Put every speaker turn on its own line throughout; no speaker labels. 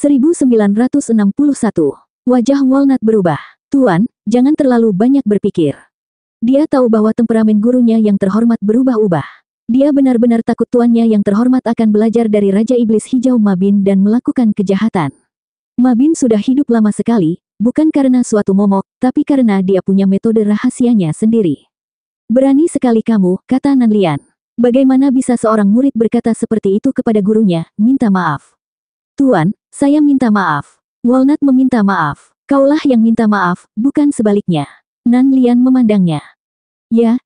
1961. Wajah Walnut berubah. Tuan, jangan terlalu banyak berpikir. Dia tahu bahwa temperamen gurunya yang terhormat berubah-ubah. Dia benar-benar takut tuannya yang terhormat akan belajar dari Raja Iblis Hijau Mabin dan melakukan kejahatan. Mabin sudah hidup lama sekali, bukan karena suatu momok, tapi karena dia punya metode rahasianya sendiri. Berani sekali kamu, kata Nan Lian. Bagaimana bisa seorang murid berkata seperti itu kepada gurunya, minta maaf. Tuan, saya minta maaf. Walnut meminta maaf. Kaulah yang minta maaf, bukan sebaliknya. Nan Lian memandangnya. Ya,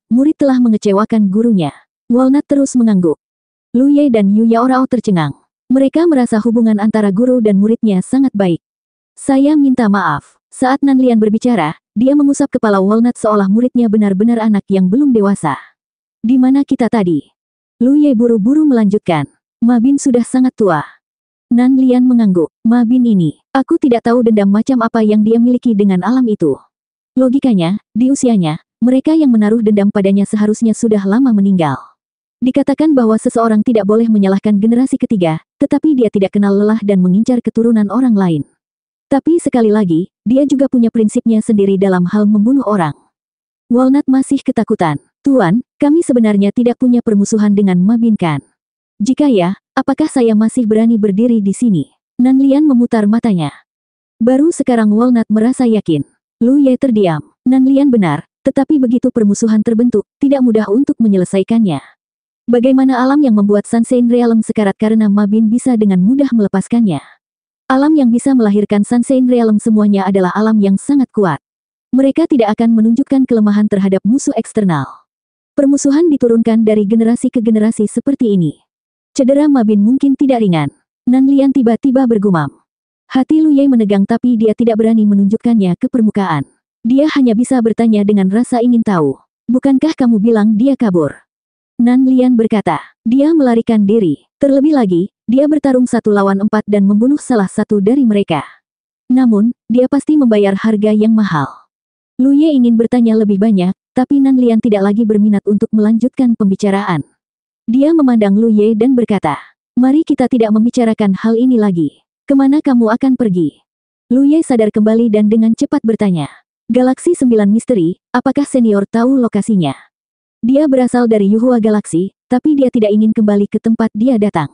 murid telah mengecewakan gurunya. Walnut terus mengangguk. Lu Ye dan Yu Yaorao tercengang. Mereka merasa hubungan antara guru dan muridnya sangat baik. Saya minta maaf. Saat Nan Lian berbicara, dia mengusap kepala Walnut seolah muridnya benar-benar anak yang belum dewasa. Di mana kita tadi? Lu Ye buru-buru melanjutkan. Mabin sudah sangat tua. Nan Lian mengangguk. Mabin ini, aku tidak tahu dendam macam apa yang dia miliki dengan alam itu. Logikanya, di usianya, mereka yang menaruh dendam padanya seharusnya sudah lama meninggal. Dikatakan bahwa seseorang tidak boleh menyalahkan generasi ketiga, tetapi dia tidak kenal lelah dan mengincar keturunan orang lain. Tapi sekali lagi, dia juga punya prinsipnya sendiri dalam hal membunuh orang. Walnut masih ketakutan. Tuan, kami sebenarnya tidak punya permusuhan dengan Mabin kan? Jika ya, apakah saya masih berani berdiri di sini? Nan Lian memutar matanya. Baru sekarang Walnut merasa yakin. Lu Ye terdiam. Nan Lian benar, tetapi begitu permusuhan terbentuk, tidak mudah untuk menyelesaikannya. Bagaimana alam yang membuat Sunshine Realm sekarat karena Mabin bisa dengan mudah melepaskannya? Alam yang bisa melahirkan Sunshine Realm semuanya adalah alam yang sangat kuat. Mereka tidak akan menunjukkan kelemahan terhadap musuh eksternal. Permusuhan diturunkan dari generasi ke generasi seperti ini. Cedera Mabin mungkin tidak ringan. Nan Lian tiba-tiba bergumam. Hati Lu Ye menegang tapi dia tidak berani menunjukkannya ke permukaan. Dia hanya bisa bertanya dengan rasa ingin tahu. Bukankah kamu bilang dia kabur? Nan Lian berkata. Dia melarikan diri. Terlebih lagi, dia bertarung 1 lawan 4 dan membunuh salah satu dari mereka. Namun, dia pasti membayar harga yang mahal. Lu Ye ingin bertanya lebih banyak, tapi Nan Lian tidak lagi berminat untuk melanjutkan pembicaraan. Dia memandang Lu Ye dan berkata, mari kita tidak membicarakan hal ini lagi. Kemana kamu akan pergi? Lu Ye sadar kembali dan dengan cepat bertanya. Galaksi 9 Misteri, apakah senior tahu lokasinya? Dia berasal dari Yuhua Galaksi, tapi dia tidak ingin kembali ke tempat dia datang.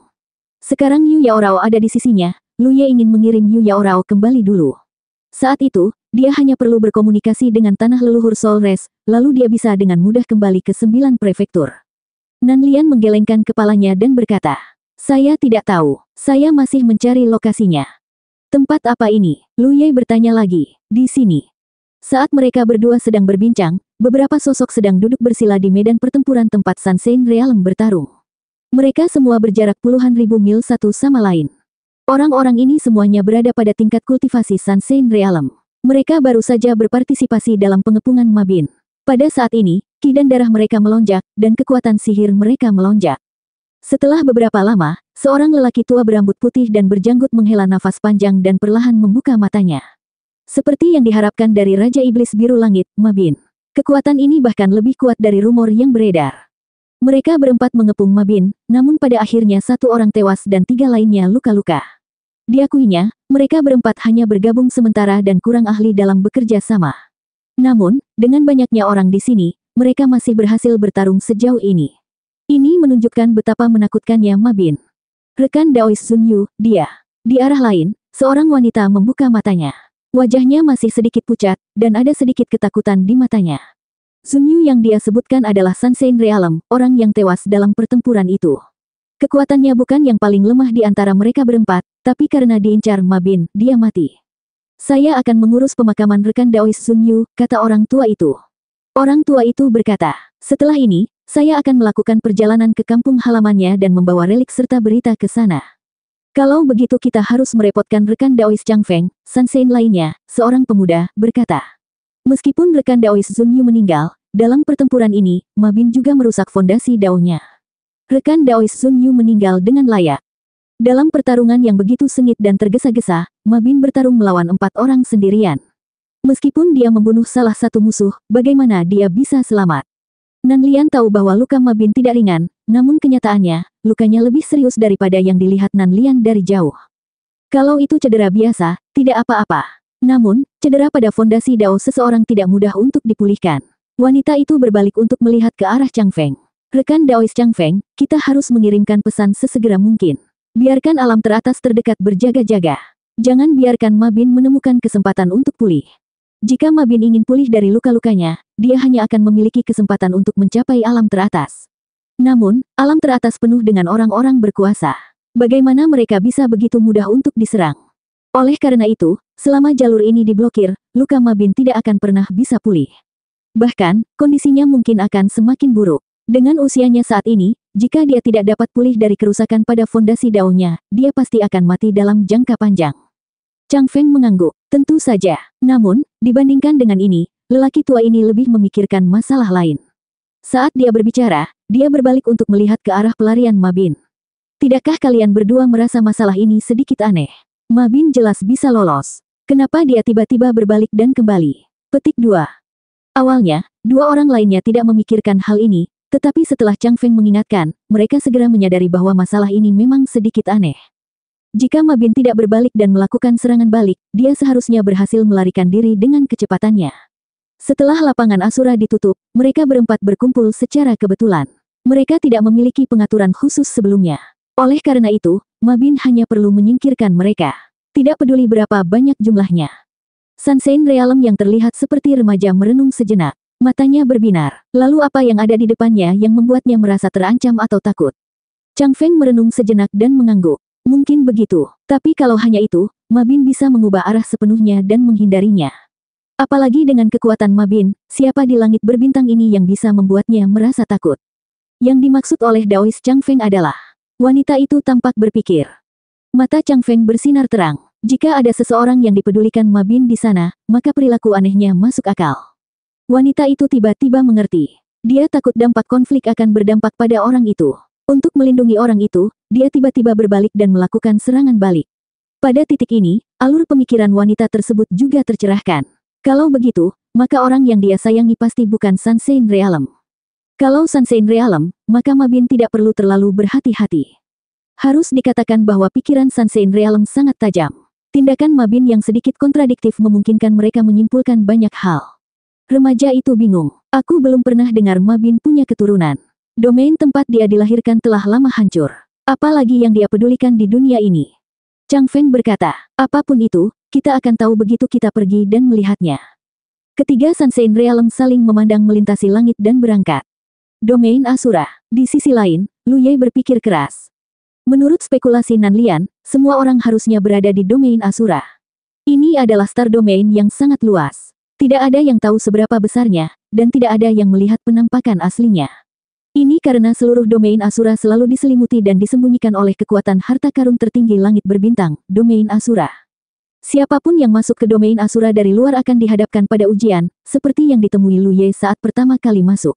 Sekarang Yu Yaorao ada di sisinya, Lu Ye ingin mengirim Yu Yaorao kembali dulu. Saat itu, dia hanya perlu berkomunikasi dengan tanah leluhur Solres, lalu dia bisa dengan mudah kembali ke 9 prefektur. Nan Lian menggelengkan kepalanya dan berkata, saya tidak tahu, saya masih mencari lokasinya. Tempat apa ini? Lu Ye bertanya lagi, di sini. Saat mereka berdua sedang berbincang, beberapa sosok sedang duduk bersila di medan pertempuran tempat Sunshine Realm bertarung. Mereka semua berjarak puluhan ribu mil satu sama lain. Orang-orang ini semuanya berada pada tingkat kultivasi Sunshine Realm. Mereka baru saja berpartisipasi dalam pengepungan Mabin. Pada saat ini, ki dan darah mereka melonjak, dan kekuatan sihir mereka melonjak. Setelah beberapa lama, seorang lelaki tua berambut putih dan berjanggut menghela nafas panjang dan perlahan membuka matanya. Seperti yang diharapkan dari Raja Iblis Biru Langit, Mabin. Kekuatan ini bahkan lebih kuat dari rumor yang beredar. Mereka berempat mengepung Mabin, namun pada akhirnya 1 orang tewas dan 3 lainnya luka-luka. Diakuinya, mereka berempat hanya bergabung sementara dan kurang ahli dalam bekerja sama. Namun, dengan banyaknya orang di sini, mereka masih berhasil bertarung sejauh ini. Ini menunjukkan betapa menakutkannya Mabin. Rekan Daois Sun Yu, dia. Di arah lain, seorang wanita membuka matanya. Wajahnya masih sedikit pucat, dan ada sedikit ketakutan di matanya. Sun Yu yang dia sebutkan adalah Sunshine Realm, orang yang tewas dalam pertempuran itu. Kekuatannya bukan yang paling lemah di antara mereka berempat, tapi karena diincar Mabin, dia mati. Saya akan mengurus pemakaman rekan Daois Sun Yu, kata orang tua itu. Orang tua itu berkata, setelah ini, saya akan melakukan perjalanan ke kampung halamannya dan membawa relik serta berita ke sana. Kalau begitu kita harus merepotkan rekan Daois Chang Feng, Sunshine lainnya, seorang pemuda, berkata. Meskipun rekan Daois Sun Yu meninggal, dalam pertempuran ini, Mabin juga merusak fondasi Daonya. Rekan Daois Sun Yu meninggal dengan layak. Dalam pertarungan yang begitu sengit dan tergesa-gesa, Mabin bertarung melawan 4 orang sendirian. Meskipun dia membunuh salah satu musuh, bagaimana dia bisa selamat? Nan Lian tahu bahwa luka Mabin tidak ringan, namun kenyataannya, lukanya lebih serius daripada yang dilihat Nan Lian dari jauh. Kalau itu cedera biasa, tidak apa-apa. Namun, cedera pada fondasi Dao seseorang tidak mudah untuk dipulihkan. Wanita itu berbalik untuk melihat ke arah Chang Feng. Rekan Daois Chang Feng, kita harus mengirimkan pesan sesegera mungkin. Biarkan alam teratas terdekat berjaga-jaga. Jangan biarkan Ma Bin menemukan kesempatan untuk pulih. Jika Ma Bin ingin pulih dari luka-lukanya, dia hanya akan memiliki kesempatan untuk mencapai alam teratas. Namun, alam teratas penuh dengan orang-orang berkuasa. Bagaimana mereka bisa begitu mudah untuk diserang? Oleh karena itu, selama jalur ini diblokir, luka Ma Bin tidak akan pernah bisa pulih. Bahkan, kondisinya mungkin akan semakin buruk. Dengan usianya saat ini, jika dia tidak dapat pulih dari kerusakan pada fondasi daunnya, dia pasti akan mati dalam jangka panjang. Chang Feng mengangguk. Tentu saja. Namun, dibandingkan dengan ini, lelaki tua ini lebih memikirkan masalah lain. Saat dia berbicara, dia berbalik untuk melihat ke arah pelarian Ma Bin. Tidakkah kalian berdua merasa masalah ini sedikit aneh? Ma Bin jelas bisa lolos. Kenapa dia tiba-tiba berbalik dan kembali? Petik 2. Awalnya, dua orang lainnya tidak memikirkan hal ini, tetapi setelah Chang Feng mengingatkan, mereka segera menyadari bahwa masalah ini memang sedikit aneh. Jika Ma Bin tidak berbalik dan melakukan serangan balik, dia seharusnya berhasil melarikan diri dengan kecepatannya. Setelah lapangan Asura ditutup, mereka berempat berkumpul secara kebetulan. Mereka tidak memiliki pengaturan khusus sebelumnya. Oleh karena itu, Ma Bin hanya perlu menyingkirkan mereka. Tidak peduli berapa banyak jumlahnya. Sunshine Realm yang terlihat seperti remaja merenung sejenak. Matanya berbinar. Lalu apa yang ada di depannya yang membuatnya merasa terancam atau takut? Chang Feng merenung sejenak dan mengangguk. Mungkin begitu. Tapi kalau hanya itu, Ma Bin bisa mengubah arah sepenuhnya dan menghindarinya. Apalagi dengan kekuatan Ma Bin, siapa di langit berbintang ini yang bisa membuatnya merasa takut? Yang dimaksud oleh Daois Chang Feng adalah wanita itu tampak berpikir. Mata Chang Feng bersinar terang. Jika ada seseorang yang dipedulikan Ma Bin di sana, maka perilaku anehnya masuk akal. Wanita itu tiba-tiba mengerti. Dia takut dampak konflik akan berdampak pada orang itu. Untuk melindungi orang itu, dia tiba-tiba berbalik dan melakukan serangan balik. Pada titik ini, alur pemikiran wanita tersebut juga tercerahkan. Kalau begitu, maka orang yang dia sayangi pasti bukan Sunshine Realm. Kalau Sunshine Realm, maka Ma Bin tidak perlu terlalu berhati-hati. Harus dikatakan bahwa pikiran Sunshine Realm sangat tajam. Tindakan Ma Bin yang sedikit kontradiktif memungkinkan mereka menyimpulkan banyak hal. Remaja itu bingung. Aku belum pernah dengar Ma Bin punya keturunan. Domain tempat dia dilahirkan telah lama hancur. Apalagi yang dia pedulikan di dunia ini. Chang Feng berkata, apapun itu, kita akan tahu begitu kita pergi dan melihatnya. Ketiga Sunshine Realm saling memandang melintasi langit dan berangkat. Domain Asura. Di sisi lain, Lu Ye berpikir keras. Menurut spekulasi Nan Lian, semua orang harusnya berada di domain Asura. Ini adalah star domain yang sangat luas. Tidak ada yang tahu seberapa besarnya, dan tidak ada yang melihat penampakan aslinya. Ini karena seluruh domain Asura selalu diselimuti dan disembunyikan oleh kekuatan harta karun tertinggi langit berbintang, domain Asura. Siapapun yang masuk ke domain Asura dari luar akan dihadapkan pada ujian, seperti yang ditemui Lu Ye saat pertama kali masuk.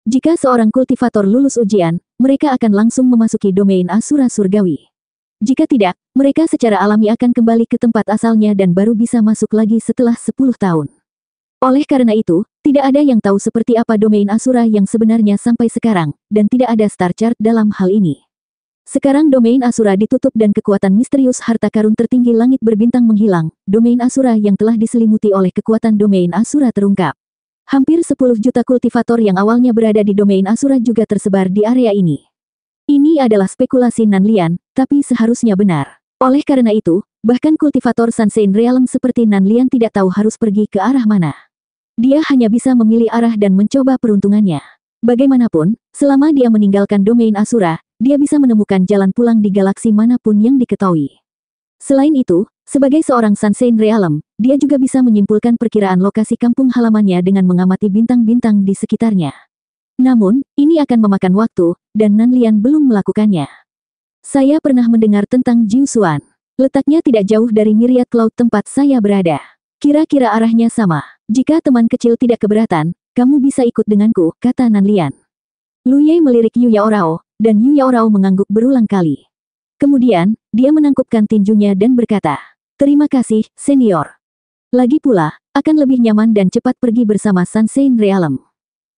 Jika seorang kultivator lulus ujian, mereka akan langsung memasuki domain Asura surgawi. Jika tidak, mereka secara alami akan kembali ke tempat asalnya dan baru bisa masuk lagi setelah 10 tahun. Oleh karena itu, tidak ada yang tahu seperti apa domain Asura yang sebenarnya sampai sekarang, dan tidak ada star chart dalam hal ini. Sekarang domain Asura ditutup dan kekuatan misterius harta karun tertinggi langit berbintang menghilang, domain Asura yang telah diselimuti oleh kekuatan domain Asura terungkap. Hampir 10 juta kultivator yang awalnya berada di domain Asura juga tersebar di area ini. Ini adalah spekulasi Nan Lian, tapi seharusnya benar. Oleh karena itu, bahkan kultivator Sunshine Realm seperti Nan Lian tidak tahu harus pergi ke arah mana. Dia hanya bisa memilih arah dan mencoba peruntungannya. Bagaimanapun, selama dia meninggalkan domain Asura, dia bisa menemukan jalan pulang di galaksi manapun yang diketahui. Selain itu, sebagai seorang Sunshine Realm, dia juga bisa menyimpulkan perkiraan lokasi kampung halamannya dengan mengamati bintang-bintang di sekitarnya. Namun, ini akan memakan waktu, dan Nan Lian belum melakukannya. Saya pernah mendengar tentang Jiu Xuan. Letaknya tidak jauh dari Myriad Cloud tempat saya berada. Kira-kira arahnya sama. Jika teman kecil tidak keberatan, kamu bisa ikut denganku, kata Nan Lian. Lu Ye melirik Yu Yaorao, dan Yu Yaorao mengangguk berulang kali. Kemudian, dia menangkupkan tinjunya dan berkata, terima kasih, senior. Lagi pula, akan lebih nyaman dan cepat pergi bersama Sunshine Realm.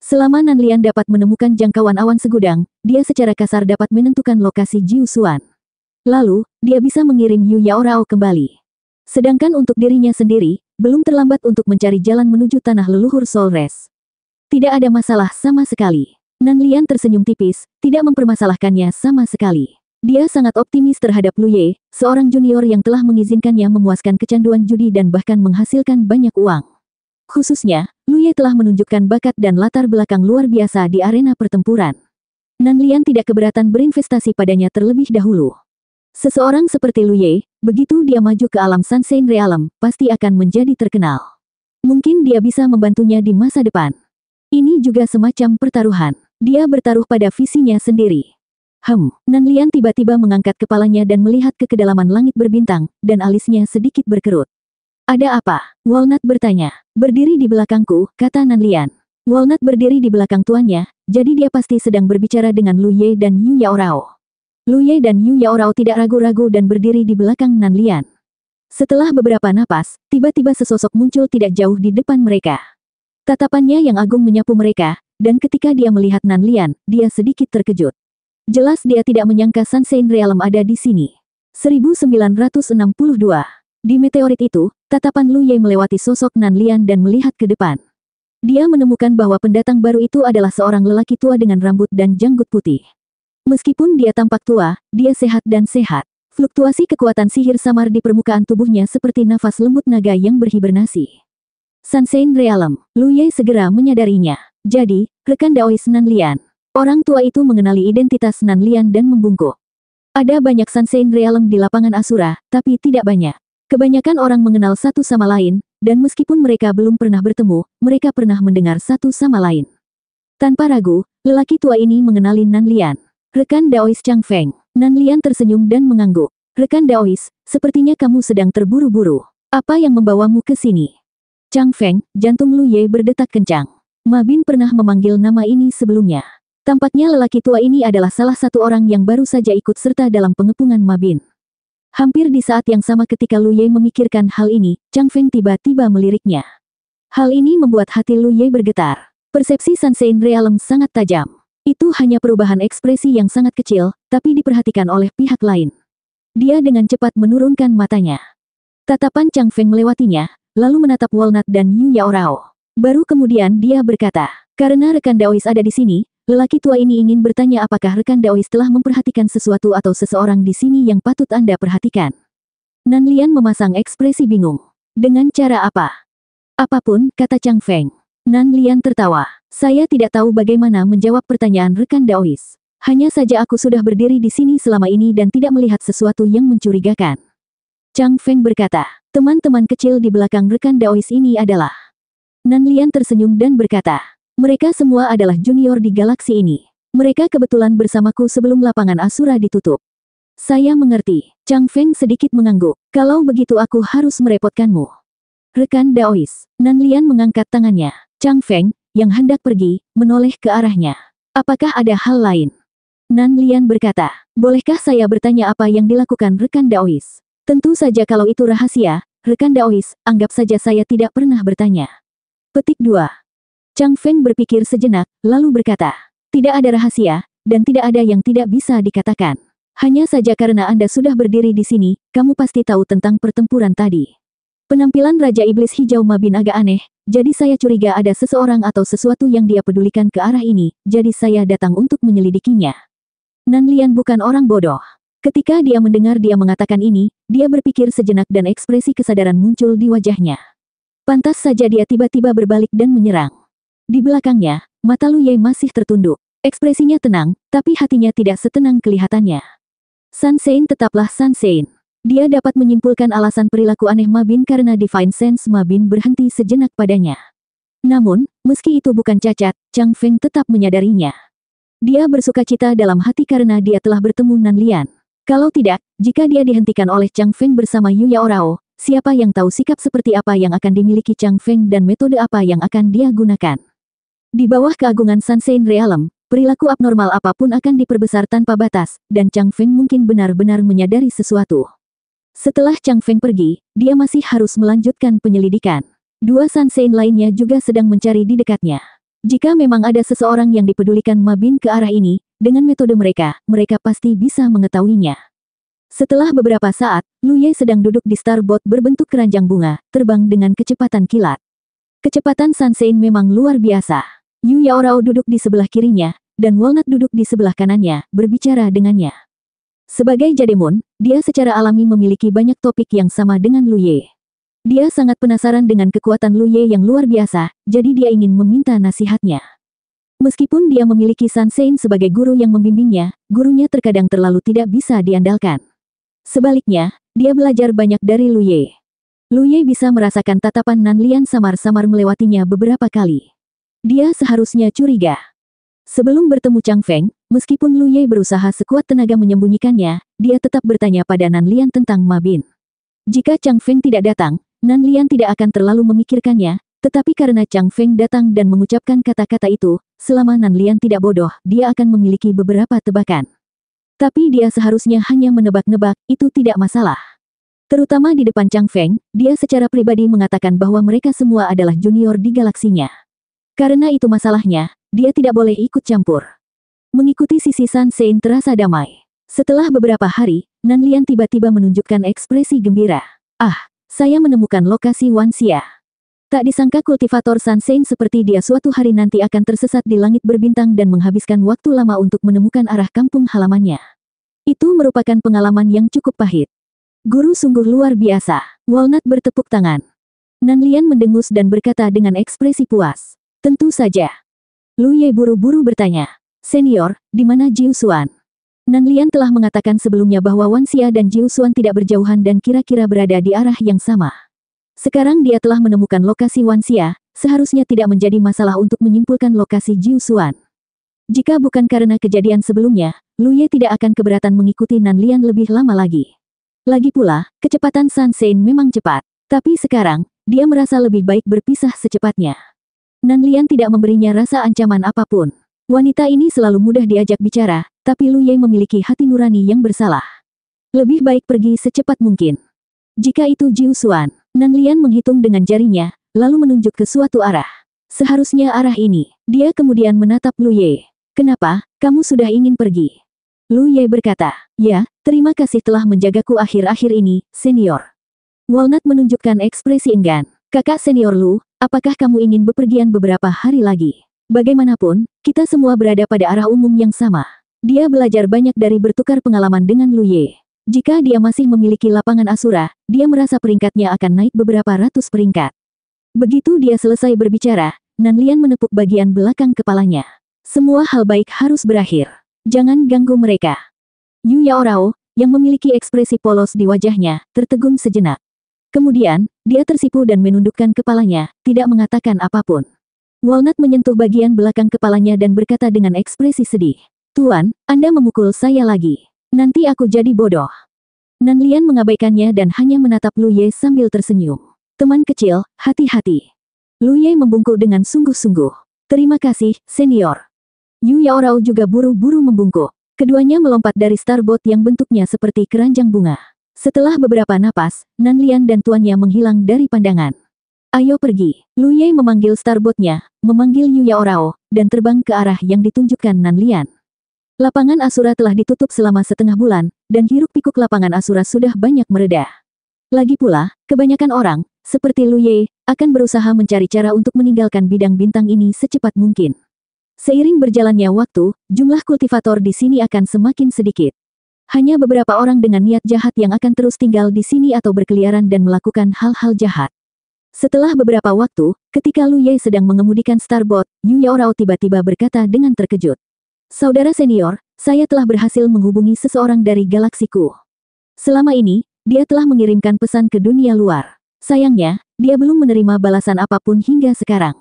Selama Nan Lian dapat menemukan jangkauan awan segudang, dia secara kasar dapat menentukan lokasi Jiu Xuan. Lalu, dia bisa mengirim Yu Yaorao kembali. Sedangkan untuk dirinya sendiri, belum terlambat untuk mencari jalan menuju tanah leluhur Solres. Tidak ada masalah sama sekali. Nan Lian tersenyum tipis, tidak mempermasalahkannya sama sekali. Dia sangat optimis terhadap Lu Ye, seorang junior yang telah mengizinkannya memuaskan kecanduan judi dan bahkan menghasilkan banyak uang. Khususnya, Lu Ye telah menunjukkan bakat dan latar belakang luar biasa di arena pertempuran. Nan Lian tidak keberatan berinvestasi padanya terlebih dahulu. Seseorang seperti Lu Ye, begitu dia maju ke alam Sunshine Realm, pasti akan menjadi terkenal. Mungkin dia bisa membantunya di masa depan. Ini juga semacam pertaruhan. Dia bertaruh pada visinya sendiri. Nan Lian tiba-tiba mengangkat kepalanya dan melihat ke kedalaman langit berbintang, dan alisnya sedikit berkerut. Ada apa? Walnut bertanya. Berdiri di belakangku, kata Nan Lian. Walnut berdiri di belakang tuannya, jadi dia pasti sedang berbicara dengan Lu Ye dan Yu Yaorao. Lu Ye dan Yu Yaorao tidak ragu-ragu dan berdiri di belakang Nan Lian. Setelah beberapa napas, tiba-tiba sesosok muncul tidak jauh di depan mereka. Tatapannya yang agung menyapu mereka, dan ketika dia melihat Nan Lian, dia sedikit terkejut. Jelas dia tidak menyangka Sunshine Realm ada di sini. 1962. Di meteorit itu, tatapan Lu Ye melewati sosok Nan Lian dan melihat ke depan. Dia menemukan bahwa pendatang baru itu adalah seorang lelaki tua dengan rambut dan janggut putih. Meskipun dia tampak tua, dia sehat dan sehat. Fluktuasi kekuatan sihir samar di permukaan tubuhnya seperti nafas lembut naga yang berhibernasi. Sunshine Realm, Lu Ye segera menyadarinya. Jadi, rekan Daois Nan Lian. Orang tua itu mengenali identitas Nan Lian dan membungkuk. Ada banyak Sunshine Realm di lapangan Asura, tapi tidak banyak. Kebanyakan orang mengenal satu sama lain, dan meskipun mereka belum pernah bertemu, mereka pernah mendengar satu sama lain. Tanpa ragu, lelaki tua ini mengenali Nan Lian. Rekan Daois Chang Feng. Nan Lian tersenyum dan mengangguk. Rekan Daois, sepertinya kamu sedang terburu-buru. Apa yang membawamu ke sini? Chang Feng, jantung Lu Ye berdetak kencang. Ma Bin pernah memanggil nama ini sebelumnya. Tampaknya lelaki tua ini adalah salah satu orang yang baru saja ikut serta dalam pengepungan Ma Bin. Hampir di saat yang sama ketika Lu Ye memikirkan hal ini, Chang Feng tiba-tiba meliriknya. Hal ini membuat hati Lu Ye bergetar. Persepsi Sunshine Realm sangat tajam. Itu hanya perubahan ekspresi yang sangat kecil, tapi diperhatikan oleh pihak lain. Dia dengan cepat menurunkan matanya. Tatapan Chang Feng melewatinya, lalu menatap Walnut dan Yu Yaorao. Baru kemudian dia berkata, karena rekan Daois ada di sini, lelaki tua ini ingin bertanya apakah rekan Daois telah memperhatikan sesuatu atau seseorang di sini yang patut Anda perhatikan. Nan Lian memasang ekspresi bingung. Dengan cara apa? Apapun, kata Chang Feng. Nan Lian tertawa. Saya tidak tahu bagaimana menjawab pertanyaan rekan Daois. Hanya saja aku sudah berdiri di sini selama ini dan tidak melihat sesuatu yang mencurigakan. Chang Feng berkata, teman-teman kecil di belakang rekan Daois ini adalah. Nan Lian tersenyum dan berkata, mereka semua adalah junior di galaksi ini. Mereka kebetulan bersamaku sebelum lapangan Asura ditutup. Saya mengerti. Chang Feng sedikit mengangguk. Kalau begitu aku harus merepotkanmu. Rekan Daois. Nan Lian mengangkat tangannya. Chang Feng, yang hendak pergi, menoleh ke arahnya. Apakah ada hal lain? Nan Lian berkata, bolehkah saya bertanya apa yang dilakukan rekan Daois? Tentu saja kalau itu rahasia, rekan Daois, anggap saja saya tidak pernah bertanya. Petik 2. Chang Feng berpikir sejenak, lalu berkata, tidak ada rahasia, dan tidak ada yang tidak bisa dikatakan. Hanya saja karena Anda sudah berdiri di sini, kamu pasti tahu tentang pertempuran tadi. Penampilan Raja Iblis Hijau Ma Bin agak aneh, jadi saya curiga ada seseorang atau sesuatu yang dia pedulikan ke arah ini, jadi saya datang untuk menyelidikinya. Nan Lian bukan orang bodoh. Ketika dia mendengar dia mengatakan ini, dia berpikir sejenak dan ekspresi kesadaran muncul di wajahnya. Pantas saja dia tiba-tiba berbalik dan menyerang. Di belakangnya, mata Lu Ye masih tertunduk. Ekspresinya tenang, tapi hatinya tidak setenang kelihatannya. Sunshine tetaplah Sunshine. Dia dapat menyimpulkan alasan perilaku aneh Ma Bin karena Divine Sense Ma Bin berhenti sejenak padanya. Namun, meski itu bukan cacat, Chang Feng tetap menyadarinya. Dia bersukacita dalam hati karena dia telah bertemu Nan Lian. Kalau tidak, jika dia dihentikan oleh Chang Feng bersama Yu Yaorao, siapa yang tahu sikap seperti apa yang akan dimiliki Chang Feng dan metode apa yang akan dia gunakan. Di bawah keagungan Sunshine Realm, perilaku abnormal apapun akan diperbesar tanpa batas, dan Chang Feng mungkin benar-benar menyadari sesuatu. Setelah Chang Feng pergi, dia masih harus melanjutkan penyelidikan. Dua Sunshine lainnya juga sedang mencari di dekatnya. Jika memang ada seseorang yang dipedulikan Ma Bin ke arah ini, dengan metode mereka, mereka pasti bisa mengetahuinya. Setelah beberapa saat, Lu Ye sedang duduk di starbot berbentuk keranjang bunga, terbang dengan kecepatan kilat. Kecepatan Sansein memang luar biasa. Yu Yaorao duduk di sebelah kirinya, dan Walnut duduk di sebelah kanannya, berbicara dengannya. Sebagai Jademun, dia secara alami memiliki banyak topik yang sama dengan Lu Ye. Dia sangat penasaran dengan kekuatan Lu Ye yang luar biasa, jadi dia ingin meminta nasihatnya. Meskipun dia memiliki Sansein sebagai guru yang membimbingnya, gurunya terkadang terlalu tidak bisa diandalkan. Sebaliknya, dia belajar banyak dari Lu Ye. Lu Ye bisa merasakan tatapan Nan Lian samar-samar melewatinya beberapa kali. Dia seharusnya curiga. Sebelum bertemu Chang Feng, meskipun Lu Ye berusaha sekuat tenaga menyembunyikannya, dia tetap bertanya pada Nan Lian tentang Ma Bin. Jika Chang Feng tidak datang, Nan Lian tidak akan terlalu memikirkannya, tetapi karena Chang Feng datang dan mengucapkan kata-kata itu, selama Nan Lian tidak bodoh, dia akan memiliki beberapa tebakan. Tapi dia seharusnya hanya menebak-nebak, itu tidak masalah. Terutama di depan Chang Feng, dia secara pribadi mengatakan bahwa mereka semua adalah junior di galaksinya. Karena itu masalahnya, dia tidak boleh ikut campur. Mengikuti sisi Sansein terasa damai. Setelah beberapa hari, Nan Lian tiba-tiba menunjukkan ekspresi gembira. Ah, saya menemukan lokasi Wanxia. Tak disangka kultivator Sansein seperti dia suatu hari nanti akan tersesat di langit berbintang dan menghabiskan waktu lama untuk menemukan arah kampung halamannya. Itu merupakan pengalaman yang cukup pahit. Guru sungguh luar biasa. Walnut bertepuk tangan. Nan Lian mendengus dan berkata dengan ekspresi puas. Tentu saja. Lu Ye buru-buru bertanya. Senior, di mana Jiu Xuan? Nan Lian telah mengatakan sebelumnya bahwa Wanxia dan Jiu Xuan tidak berjauhan dan kira-kira berada di arah yang sama. Sekarang dia telah menemukan lokasi Wanxia, seharusnya tidak menjadi masalah untuk menyimpulkan lokasi Jiu Xuan. Jika bukan karena kejadian sebelumnya, Lu Ye tidak akan keberatan mengikuti Nan Lian lebih lama lagi. Lagi pula, kecepatan Sansein memang cepat. Tapi sekarang, dia merasa lebih baik berpisah secepatnya. Nan Lian tidak memberinya rasa ancaman apapun. Wanita ini selalu mudah diajak bicara, tapi Lu Ye memiliki hati nurani yang bersalah. Lebih baik pergi secepat mungkin. Jika itu Jiu Xuan, Nan Lian menghitung dengan jarinya, lalu menunjuk ke suatu arah. Seharusnya arah ini. Dia kemudian menatap Lu Ye. Kenapa, kamu sudah ingin pergi? Lu Ye berkata, ya, terima kasih telah menjagaku akhir-akhir ini, senior. Walnut menunjukkan ekspresi enggan. Kakak senior Lu, apakah kamu ingin bepergian beberapa hari lagi? Bagaimanapun, kita semua berada pada arah umum yang sama. Dia belajar banyak dari bertukar pengalaman dengan Lu Ye. Jika dia masih memiliki lapangan Asura, dia merasa peringkatnya akan naik beberapa ratus peringkat. Begitu dia selesai berbicara, Nan Lian menepuk bagian belakang kepalanya. Semua hal baik harus berakhir. Jangan ganggu mereka. Yu Yaorao, yang memiliki ekspresi polos di wajahnya, tertegun sejenak. Kemudian, dia tersipu dan menundukkan kepalanya, tidak mengatakan apapun. Walnut menyentuh bagian belakang kepalanya dan berkata dengan ekspresi sedih. Tuan, Anda memukul saya lagi. Nanti aku jadi bodoh. Nan Lian mengabaikannya dan hanya menatap Lu Ye sambil tersenyum. Teman kecil, hati-hati. Lu Ye membungkuk dengan sungguh-sungguh. Terima kasih, senior. Yu Yaorao juga buru-buru membungkuk. Keduanya melompat dari starbot yang bentuknya seperti keranjang bunga. Setelah beberapa napas, Nan Lian dan tuannya menghilang dari pandangan. Ayo pergi. Lu Ye memanggil starbotnya, memanggil Yu Yaorao, dan terbang ke arah yang ditunjukkan Nan Lian. Lapangan Asura telah ditutup selama setengah bulan, dan hiruk-pikuk lapangan Asura sudah banyak mereda. Lagi pula, kebanyakan orang, seperti Lu Ye, akan berusaha mencari cara untuk meninggalkan bidang bintang ini secepat mungkin. Seiring berjalannya waktu, jumlah kultivator di sini akan semakin sedikit. Hanya beberapa orang dengan niat jahat yang akan terus tinggal di sini atau berkeliaran dan melakukan hal-hal jahat. Setelah beberapa waktu, ketika Lu Ye sedang mengemudikan starbot, Yu Yaorao tiba-tiba berkata dengan terkejut. Saudara senior, saya telah berhasil menghubungi seseorang dari galaksiku. Selama ini, dia telah mengirimkan pesan ke dunia luar. Sayangnya, dia belum menerima balasan apapun hingga sekarang.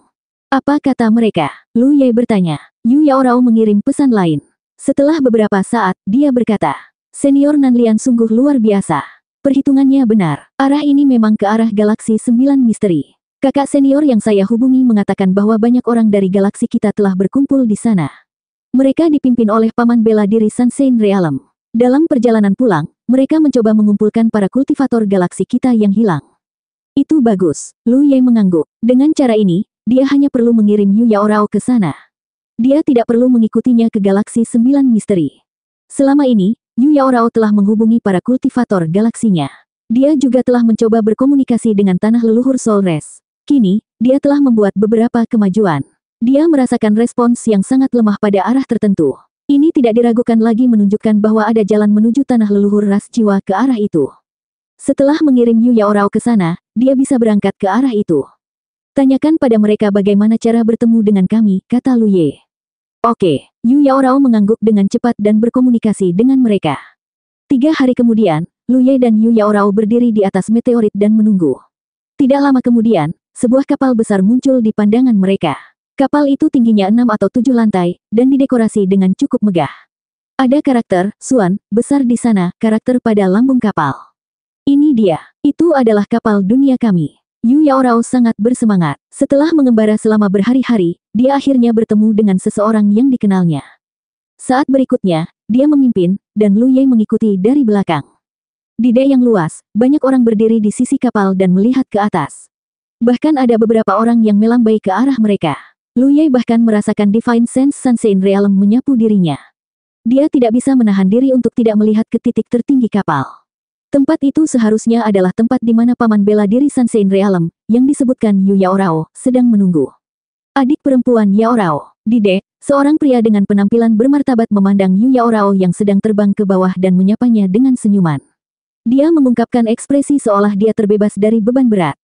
Apa kata mereka? Lu Ye bertanya. Yu Yaorao mengirim pesan lain. Setelah beberapa saat, dia berkata, Senior Nan Lian sungguh luar biasa. Perhitungannya benar. Arah ini memang ke arah galaksi 9 misteri. Kakak senior yang saya hubungi mengatakan bahwa banyak orang dari galaksi kita telah berkumpul di sana. Mereka dipimpin oleh paman bela diri Sansein Realm. Dalam perjalanan pulang, mereka mencoba mengumpulkan para kultivator galaksi kita yang hilang. Itu bagus. Lu Ye mengangguk. Dengan cara ini, dia hanya perlu mengirim Yu Yaorao ke sana. Dia tidak perlu mengikutinya ke galaksi 9 misteri. Selama ini, Yu Yaorao telah menghubungi para kultivator galaksinya. Dia juga telah mencoba berkomunikasi dengan tanah leluhur Solres. Kini, dia telah membuat beberapa kemajuan. Dia merasakan respons yang sangat lemah pada arah tertentu. Ini tidak diragukan lagi menunjukkan bahwa ada jalan menuju tanah leluhur ras jiwa ke arah itu. Setelah mengirim Yu Yaorao ke sana, dia bisa berangkat ke arah itu. Tanyakan pada mereka bagaimana cara bertemu dengan kami, kata Lu Ye. Oke, Yu Yaorao mengangguk dengan cepat dan berkomunikasi dengan mereka. 3 hari kemudian, Lu Ye dan Yu Yaorao berdiri di atas meteorit dan menunggu. Tidak lama kemudian, sebuah kapal besar muncul di pandangan mereka. Kapal itu tingginya 6 atau 7 lantai, dan didekorasi dengan cukup megah. Ada karakter, Suan, besar di sana, karakter pada lambung kapal. Ini dia. Itu adalah kapal dunia kami. Yu Yaorao sangat bersemangat. Setelah mengembara selama berhari-hari, dia akhirnya bertemu dengan seseorang yang dikenalnya. Saat berikutnya, dia memimpin, dan Lu Ye mengikuti dari belakang. Di dek yang luas, banyak orang berdiri di sisi kapal dan melihat ke atas. Bahkan ada beberapa orang yang melambai ke arah mereka. Lu Ye bahkan merasakan Divine Sense Sunshine Realm menyapu dirinya. Dia tidak bisa menahan diri untuk tidak melihat ke titik tertinggi kapal. Tempat itu seharusnya adalah tempat di mana paman bela diri Sunshine Realm, yang disebutkan Yu Yaorao, sedang menunggu. Adik perempuan Yaorao. Di dek, seorang pria dengan penampilan bermartabat memandang Yu Yaorao yang sedang terbang ke bawah dan menyapanya dengan senyuman. Dia mengungkapkan ekspresi seolah dia terbebas dari beban berat.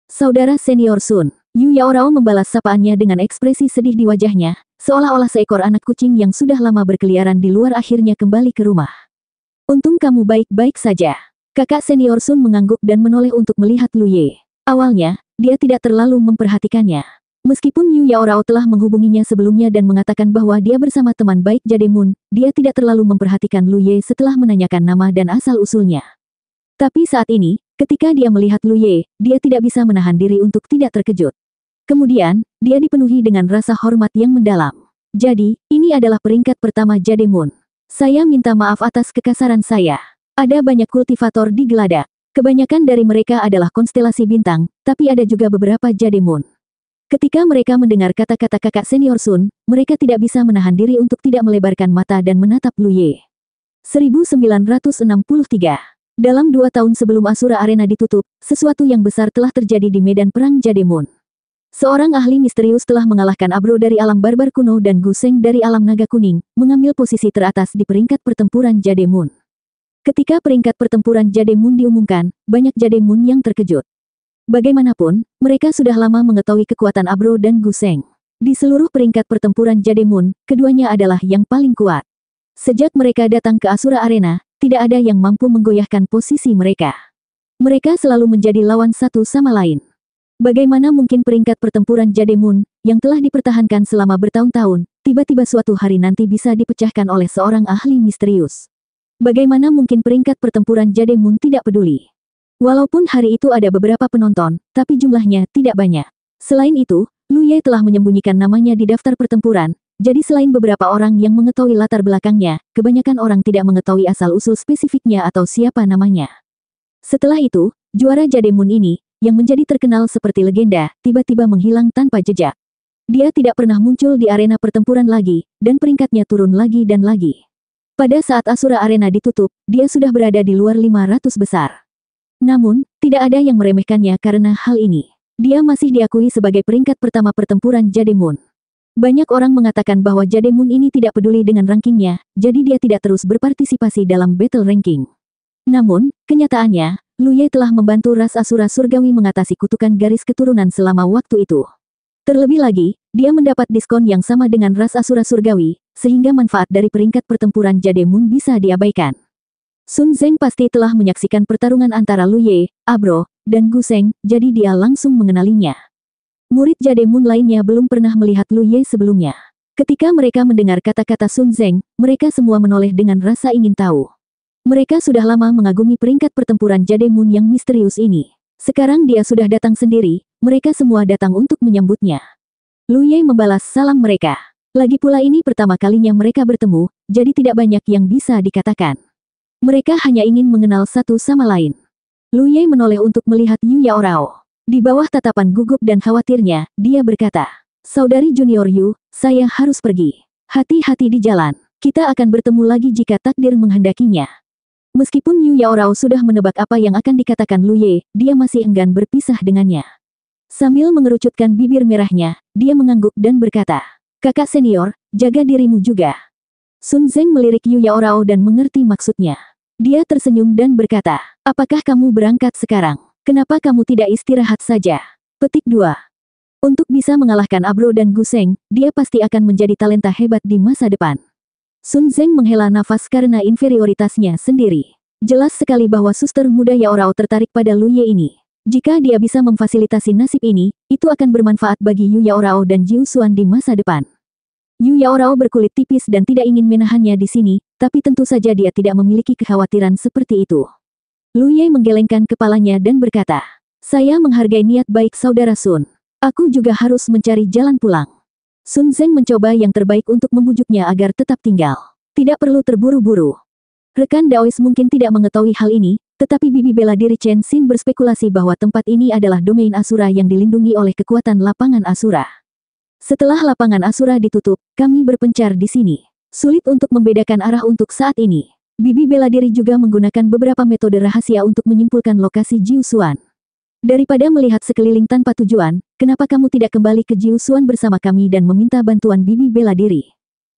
Saudara senior Sun. Yu Yaorao membalas sapaannya dengan ekspresi sedih di wajahnya, seolah-olah seekor anak kucing yang sudah lama berkeliaran di luar akhirnya kembali ke rumah. Untung kamu baik-baik saja. Kakak senior Sun mengangguk dan menoleh untuk melihat Lu Ye. Awalnya, dia tidak terlalu memperhatikannya. Meskipun Yu Yaorao telah menghubunginya sebelumnya dan mengatakan bahwa dia bersama teman baik Jademun, dia tidak terlalu memperhatikan Lu Ye setelah menanyakan nama dan asal-usulnya. Tapi saat ini, ketika dia melihat Lu Ye, dia tidak bisa menahan diri untuk tidak terkejut. Kemudian, dia dipenuhi dengan rasa hormat yang mendalam. Jadi, ini adalah peringkat pertama Jademun. Saya minta maaf atas kekasaran saya. Ada banyak kultivator di Geladak. Kebanyakan dari mereka adalah konstelasi bintang, tapi ada juga beberapa Jademun. Ketika mereka mendengar kata-kata kakak senior Sun, mereka tidak bisa menahan diri untuk tidak melebarkan mata dan menatap Lu Ye. 1963. Dalam 2 tahun sebelum Asura Arena ditutup, sesuatu yang besar telah terjadi di medan perang Jademun. Seorang ahli misterius telah mengalahkan Abro dari alam barbar kuno dan Guseng dari alam naga kuning, mengambil posisi teratas di peringkat pertempuran Jademun. Ketika peringkat pertempuran Jademun diumumkan, banyak Jademun yang terkejut. Bagaimanapun, mereka sudah lama mengetahui kekuatan Abro dan Guseng. Di seluruh peringkat pertempuran Jademun, keduanya adalah yang paling kuat. Sejak mereka datang ke Asura Arena, tidak ada yang mampu menggoyahkan posisi mereka. Mereka selalu menjadi lawan satu sama lain. Bagaimana mungkin peringkat pertempuran Jademun, yang telah dipertahankan selama bertahun-tahun, tiba-tiba suatu hari nanti bisa dipecahkan oleh seorang ahli misterius? Bagaimana mungkin peringkat pertempuran Jademun tidak peduli? Walaupun hari itu ada beberapa penonton, tapi jumlahnya tidak banyak. Selain itu, Lu Ye telah menyembunyikan namanya di daftar pertempuran, jadi selain beberapa orang yang mengetahui latar belakangnya, kebanyakan orang tidak mengetahui asal-usul spesifiknya atau siapa namanya. Setelah itu, juara Jademun ini, yang menjadi terkenal seperti legenda, tiba-tiba menghilang tanpa jejak. Dia tidak pernah muncul di arena pertempuran lagi, dan peringkatnya turun lagi dan lagi. Pada saat Asura Arena ditutup, dia sudah berada di luar 500 besar. Namun, tidak ada yang meremehkannya karena hal ini. Dia masih diakui sebagai peringkat pertama pertempuran Jademun. Banyak orang mengatakan bahwa Jademun ini tidak peduli dengan rankingnya, jadi dia tidak terus berpartisipasi dalam battle ranking. Namun, kenyataannya, Lu Ye telah membantu ras Asura Surgawi mengatasi kutukan garis keturunan selama waktu itu. Terlebih lagi, dia mendapat diskon yang sama dengan ras Asura Surgawi, sehingga manfaat dari peringkat pertempuran Jademun bisa diabaikan. Sun Zeng pasti telah menyaksikan pertarungan antara Lu Ye, Abro, dan Guseng, jadi dia langsung mengenalinya. Murid Jademun lainnya belum pernah melihat Lu Ye sebelumnya. Ketika mereka mendengar kata-kata Sun Zeng, mereka semua menoleh dengan rasa ingin tahu. Mereka sudah lama mengagumi peringkat pertempuran Jademun yang misterius ini. Sekarang dia sudah datang sendiri, mereka semua datang untuk menyambutnya. Lu Ye membalas salam mereka. Lagi pula ini pertama kalinya mereka bertemu, jadi tidak banyak yang bisa dikatakan. Mereka hanya ingin mengenal satu sama lain. Lu Ye menoleh untuk melihat Yu Yaorao. Di bawah tatapan gugup dan khawatirnya, dia berkata, "Saudari Junior Yu, saya harus pergi. Hati-hati di jalan." Kita akan bertemu lagi jika takdir menghendakinya. Meskipun Yu Yaorao sudah menebak apa yang akan dikatakan Lu Ye, dia masih enggan berpisah dengannya. Sambil mengerucutkan bibir merahnya, dia mengangguk dan berkata, "Kakak senior, jaga dirimu juga." Sun Zeng melirik Yu Yaorao dan mengerti maksudnya. Dia tersenyum dan berkata, "Apakah kamu berangkat sekarang? Kenapa kamu tidak istirahat saja?" Petik 2. Untuk bisa mengalahkan Abro dan Gu Seng, dia pasti akan menjadi talenta hebat di masa depan. Sun Zeng menghela nafas karena inferioritasnya sendiri. Jelas sekali bahwa suster muda Yaorao tertarik pada Lu Ye ini. Jika dia bisa memfasilitasi nasib ini, itu akan bermanfaat bagi Yu Yaorao dan Jiu Xuan di masa depan. Yu Yaorao berkulit tipis dan tidak ingin menahannya di sini, tapi tentu saja dia tidak memiliki kekhawatiran seperti itu. Lu Ye menggelengkan kepalanya dan berkata, "Saya menghargai niat baik saudara Sun. Aku juga harus mencari jalan pulang." Sun Zeng mencoba yang terbaik untuk membujuknya agar tetap tinggal. Tidak perlu terburu-buru. Rekan Daois mungkin tidak mengetahui hal ini, tetapi bibi bela diri Chen Xin berspekulasi bahwa tempat ini adalah domain Asura yang dilindungi oleh kekuatan lapangan Asura. Setelah lapangan Asura ditutup, kami berpencar di sini. Sulit untuk membedakan arah untuk saat ini. Bibi bela diri juga menggunakan beberapa metode rahasia untuk menyimpulkan lokasi Jiu Xuan. Daripada melihat sekeliling tanpa tujuan, kenapa kamu tidak kembali ke Jiu Xuan bersama kami dan meminta bantuan bibi bela diri?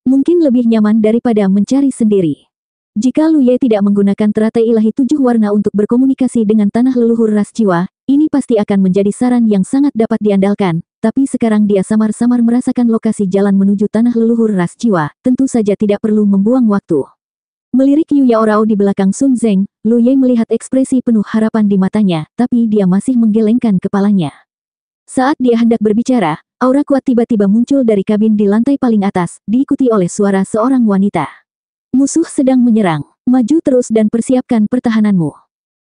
Mungkin lebih nyaman daripada mencari sendiri. Jika Lu Ye tidak menggunakan teratai ilahi 7 warna untuk berkomunikasi dengan tanah leluhur ras jiwa, ini pasti akan menjadi saran yang sangat dapat diandalkan, tapi sekarang dia samar-samar merasakan lokasi jalan menuju tanah leluhur ras jiwa, tentu saja tidak perlu membuang waktu. Melirik Yu Yaorao di belakang Sun Zeng, Lu Ye melihat ekspresi penuh harapan di matanya, tapi dia masih menggelengkan kepalanya. Saat dia hendak berbicara, aura kuat tiba-tiba muncul dari kabin di lantai paling atas, diikuti oleh suara seorang wanita. "Musuh sedang menyerang. Maju terus dan persiapkan pertahananmu."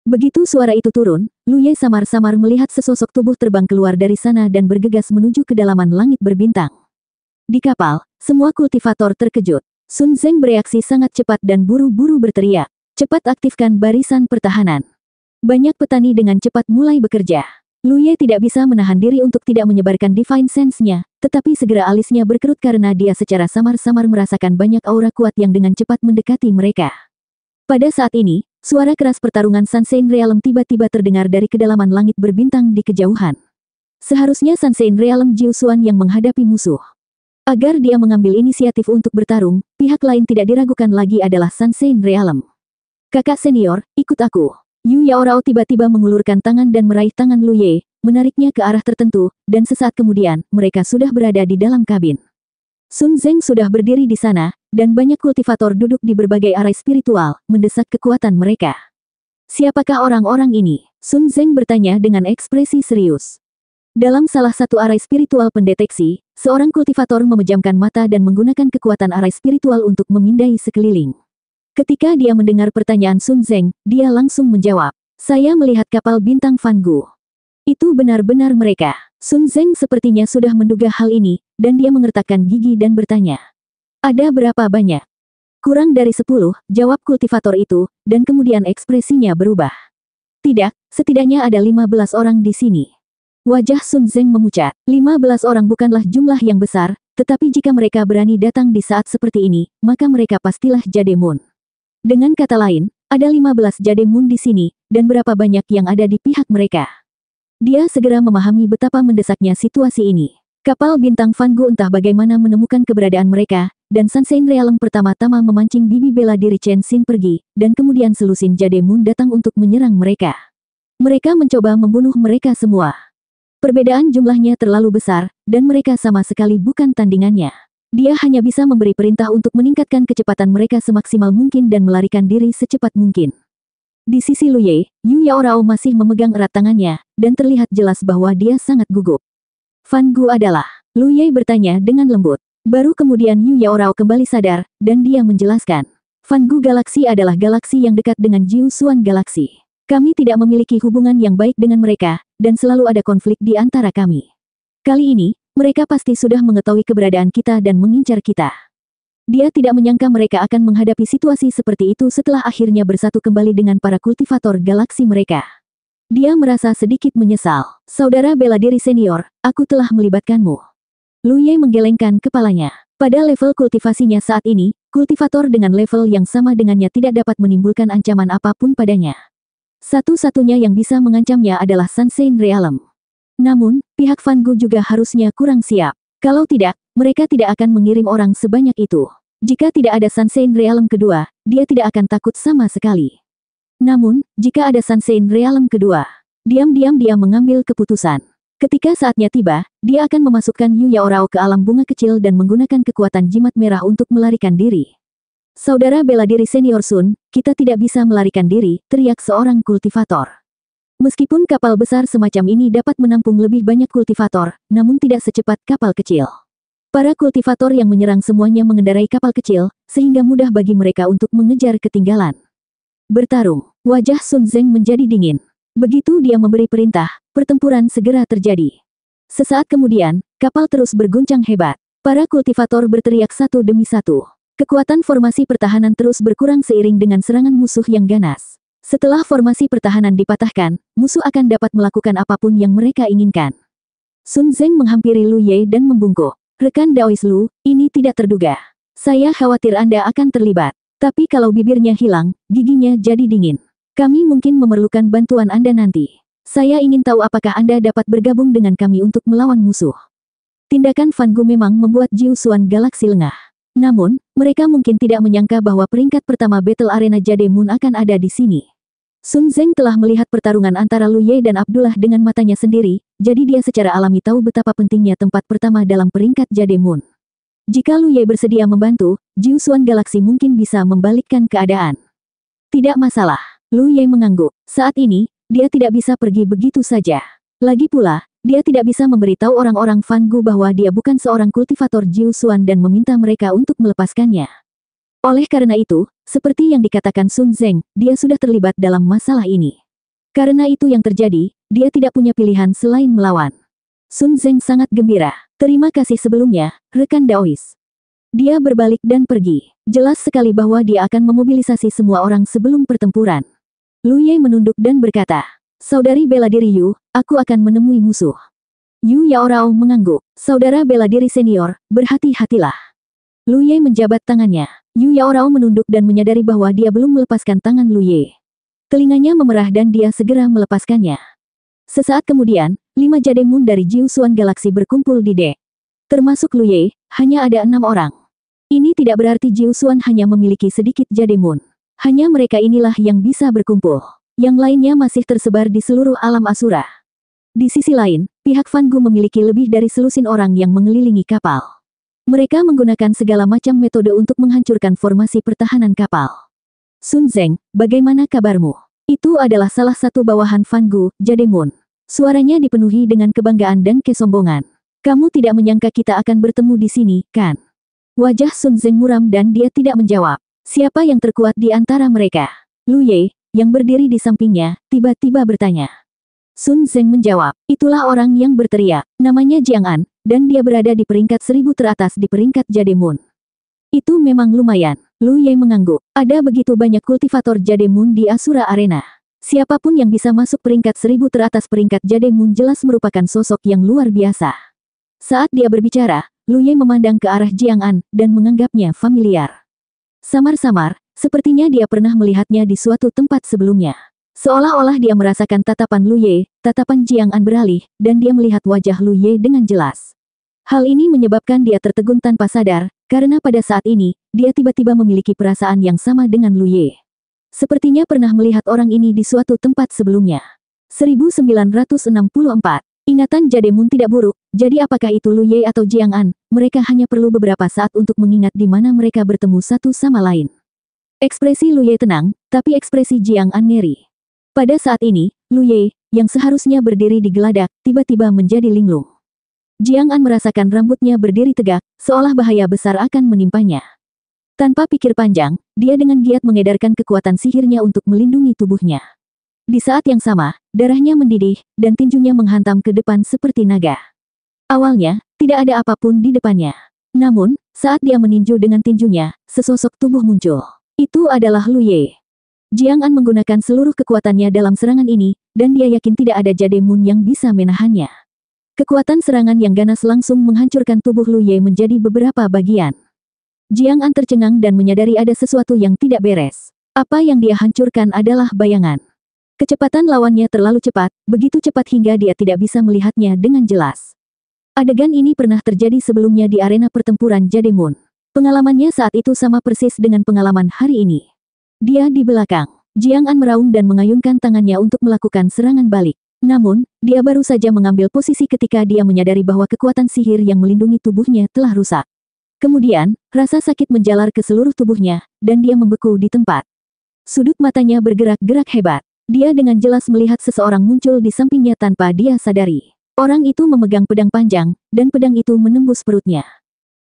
Begitu suara itu turun, Lu Ye samar-samar melihat sesosok tubuh terbang keluar dari sana dan bergegas menuju kedalaman langit berbintang. Di kapal, semua kultivator terkejut. Sun Zeng bereaksi sangat cepat dan buru-buru berteriak, "Cepat aktifkan barisan pertahanan." Banyak petani dengan cepat mulai bekerja. Lu Ye tidak bisa menahan diri untuk tidak menyebarkan Divine Sense-nya, tetapi segera alisnya berkerut karena dia secara samar-samar merasakan banyak aura kuat yang dengan cepat mendekati mereka. Pada saat ini, suara keras pertarungan Sunshine Realm tiba-tiba terdengar dari kedalaman langit berbintang di kejauhan. Seharusnya Sunshine Realm Jiu Xuan yang menghadapi musuh. Agar dia mengambil inisiatif untuk bertarung, pihak lain tidak diragukan lagi adalah Sunshine Realm. "Kakak senior, ikut aku." Yu Yaorao tiba-tiba mengulurkan tangan dan meraih tangan Lu Ye, menariknya ke arah tertentu, dan sesaat kemudian, mereka sudah berada di dalam kabin. Sun Zeng sudah berdiri di sana, dan banyak kultivator duduk di berbagai arai spiritual, mendesak kekuatan mereka. "Siapakah orang-orang ini?" Sun Zeng bertanya dengan ekspresi serius. Dalam salah satu arai spiritual pendeteksi, seorang kultivator memejamkan mata dan menggunakan kekuatan arai spiritual untuk memindai sekeliling. Ketika dia mendengar pertanyaan Sun Zeng, dia langsung menjawab, "Saya melihat kapal bintang Fan Gu." Itu benar-benar mereka. Sun Zeng sepertinya sudah menduga hal ini, dan dia mengertakkan gigi dan bertanya, "Ada berapa banyak?" "Kurang dari 10, jawab kultivator itu, dan kemudian ekspresinya berubah. "Tidak, setidaknya ada 15 orang di sini." Wajah Sun Zeng memucat. 15 orang bukanlah jumlah yang besar, tetapi jika mereka berani datang di saat seperti ini, maka mereka pastilah Jademun. Dengan kata lain, ada 15 Jademun di sini, dan berapa banyak yang ada di pihak mereka. Dia segera memahami betapa mendesaknya situasi ini. Kapal bintang Fan Gu entah bagaimana menemukan keberadaan mereka, dan Sunshine Realm pertama-tama memancing bibi bela diri Chen Xin pergi, dan kemudian selusin Jademun datang untuk menyerang mereka. Mereka mencoba membunuh mereka semua. Perbedaan jumlahnya terlalu besar, dan mereka sama sekali bukan tandingannya. Dia hanya bisa memberi perintah untuk meningkatkan kecepatan mereka semaksimal mungkin dan melarikan diri secepat mungkin. Di sisi Lu Ye, Yu Yaorao masih memegang erat tangannya, dan terlihat jelas bahwa dia sangat gugup. "Fan Gu adalah?" Lu Ye bertanya dengan lembut. Baru kemudian Yu Yaorao kembali sadar, dan dia menjelaskan. "Fan Gu Galaksi adalah galaksi yang dekat dengan Jiu Xuan Galaksi. Kami tidak memiliki hubungan yang baik dengan mereka, dan selalu ada konflik di antara kami. Kali ini, mereka pasti sudah mengetahui keberadaan kita dan mengincar kita." Dia tidak menyangka mereka akan menghadapi situasi seperti itu setelah akhirnya bersatu kembali dengan para kultivator galaksi mereka. Dia merasa sedikit menyesal. "Saudara bela diri senior, aku telah melibatkanmu." Lu Ye menggelengkan kepalanya. Pada level kultivasinya saat ini, kultivator dengan level yang sama dengannya tidak dapat menimbulkan ancaman apapun padanya. Satu-satunya yang bisa mengancamnya adalah Sunshine Realm. Namun, pihak Van Gu juga harusnya kurang siap. Kalau tidak, mereka tidak akan mengirim orang sebanyak itu. Jika tidak ada Sunshine Realm kedua, dia tidak akan takut sama sekali. Namun, jika ada Sunshine Realm kedua, diam-diam dia mengambil keputusan. Ketika saatnya tiba, dia akan memasukkan Yu Yao Rao ke alam bunga kecil dan menggunakan kekuatan jimat merah untuk melarikan diri. Saudara bela diri senior Sun, kita tidak bisa melarikan diri, teriak seorang kultivator. Meskipun kapal besar semacam ini dapat menampung lebih banyak kultivator, namun tidak secepat kapal kecil. Para kultivator yang menyerang semuanya mengendarai kapal kecil, sehingga mudah bagi mereka untuk mengejar ketinggalan. Bertarung, wajah Sun Zeng menjadi dingin. Begitu dia memberi perintah, pertempuran segera terjadi. Sesaat kemudian, kapal terus berguncang hebat. Para kultivator berteriak satu demi satu. Kekuatan formasi pertahanan terus berkurang seiring dengan serangan musuh yang ganas. Setelah formasi pertahanan dipatahkan, musuh akan dapat melakukan apapun yang mereka inginkan. Sun Zeng menghampiri Lu Ye dan membungkuk. Rekan Daois Lu, ini tidak terduga. Saya khawatir Anda akan terlibat. Tapi kalau bibirnya hilang, giginya jadi dingin. Kami mungkin memerlukan bantuan Anda nanti. Saya ingin tahu apakah Anda dapat bergabung dengan kami untuk melawan musuh. Tindakan Van Gu memang membuat Jiu Xuan Galaksi lengah. Namun, mereka mungkin tidak menyangka bahwa peringkat pertama Battle Arena Jade Moon akan ada di sini. Sun Zeng telah melihat pertarungan antara Lu Ye dan Abdullah dengan matanya sendiri, jadi dia secara alami tahu betapa pentingnya tempat pertama dalam peringkat Jade Moon. Jika Lu Ye bersedia membantu, Jiu Xuan Galaksi mungkin bisa membalikkan keadaan. Tidak masalah. Lu Ye mengangguk. Saat ini, dia tidak bisa pergi begitu saja. Lagi pula, dia tidak bisa memberitahu orang-orang Van Gu bahwa dia bukan seorang kultivator Jiu Xuan dan meminta mereka untuk melepaskannya. Oleh karena itu, seperti yang dikatakan Sun Zeng, dia sudah terlibat dalam masalah ini. Karena itu yang terjadi, dia tidak punya pilihan selain melawan. Sun Zeng sangat gembira. Terima kasih sebelumnya, rekan Daois. Dia berbalik dan pergi. Jelas sekali bahwa dia akan memobilisasi semua orang sebelum pertempuran. Lu Ye menunduk dan berkata, Saudari bela diri Yu, aku akan menemui musuh. Yu Yao Rao mengangguk. Saudara bela diri senior, berhati-hatilah. Lu Ye menjabat tangannya. Yu Yao Rao menunduk dan menyadari bahwa dia belum melepaskan tangan Lu Ye. Telinganya memerah dan dia segera melepaskannya. Sesaat kemudian, 5 Jade Moon dari Jiu Xuan Galaksi berkumpul di dek. Termasuk Lu Ye, hanya ada 6 orang. Ini tidak berarti Jiu Xuan hanya memiliki sedikit Jade Moon. Hanya mereka inilah yang bisa berkumpul. Yang lainnya masih tersebar di seluruh alam Asura. Di sisi lain, pihak Van Gu memiliki lebih dari selusin orang yang mengelilingi kapal. Mereka menggunakan segala macam metode untuk menghancurkan formasi pertahanan kapal. Sun Zeng, bagaimana kabarmu? Itu adalah salah satu bawahan Van Gu, Jade Moon. Suaranya dipenuhi dengan kebanggaan dan kesombongan. Kamu tidak menyangka kita akan bertemu di sini, kan? Wajah Sun Zeng muram dan dia tidak menjawab. Siapa yang terkuat di antara mereka? Lu Ye, yang berdiri di sampingnya, tiba-tiba bertanya. Sun Zeng menjawab, itulah orang yang berteriak, namanya Jiang An, dan dia berada di peringkat 1000 teratas di peringkat Jade Moon. Itu memang lumayan. Lu Ye mengangguk, ada begitu banyak kultivator Jade Moon di Asura Arena. Siapapun yang bisa masuk peringkat 1000 teratas peringkat Jade Moon jelas merupakan sosok yang luar biasa. Saat dia berbicara, Lu Ye memandang ke arah Jiang An, dan menganggapnya familiar. Samar-samar, sepertinya dia pernah melihatnya di suatu tempat sebelumnya. Seolah-olah dia merasakan tatapan Lu Ye, tatapan Jiang An beralih, dan dia melihat wajah Lu Ye dengan jelas. Hal ini menyebabkan dia tertegun tanpa sadar, karena pada saat ini, dia tiba-tiba memiliki perasaan yang sama dengan Lu Ye. Sepertinya pernah melihat orang ini di suatu tempat sebelumnya. 1964. Ingatan Jade Moon tidak buruk, jadi apakah itu Lu Ye atau Jiang An, mereka hanya perlu beberapa saat untuk mengingat di mana mereka bertemu satu sama lain. Ekspresi Lu Ye tenang, tapi ekspresi Jiang An ngeri. Pada saat ini, Lu Ye, yang seharusnya berdiri di geladak, tiba-tiba menjadi linglung. Jiang An merasakan rambutnya berdiri tegak, seolah bahaya besar akan menimpanya. Tanpa pikir panjang, dia dengan giat mengedarkan kekuatan sihirnya untuk melindungi tubuhnya. Di saat yang sama, darahnya mendidih, dan tinjunya menghantam ke depan seperti naga. Awalnya, tidak ada apapun di depannya. Namun, saat dia meninju dengan tinjunya, sesosok tubuh muncul. Itu adalah Lu Ye. Jiang An menggunakan seluruh kekuatannya dalam serangan ini, dan dia yakin tidak ada Jade Moon yang bisa menahannya. Kekuatan serangan yang ganas langsung menghancurkan tubuh Lu Ye menjadi beberapa bagian. Jiang An tercengang dan menyadari ada sesuatu yang tidak beres. Apa yang dia hancurkan adalah bayangan. Kecepatan lawannya terlalu cepat, begitu cepat hingga dia tidak bisa melihatnya dengan jelas. Adegan ini pernah terjadi sebelumnya di arena pertempuran Jade Moon. Pengalamannya saat itu sama persis dengan pengalaman hari ini. Dia di belakang. Jiang An meraung dan mengayunkan tangannya untuk melakukan serangan balik. Namun, dia baru saja mengambil posisi ketika dia menyadari bahwa kekuatan sihir yang melindungi tubuhnya telah rusak. Kemudian, rasa sakit menjalar ke seluruh tubuhnya, dan dia membeku di tempat. Sudut matanya bergerak-gerak hebat. Dia dengan jelas melihat seseorang muncul di sampingnya tanpa dia sadari. Orang itu memegang pedang panjang, dan pedang itu menembus perutnya.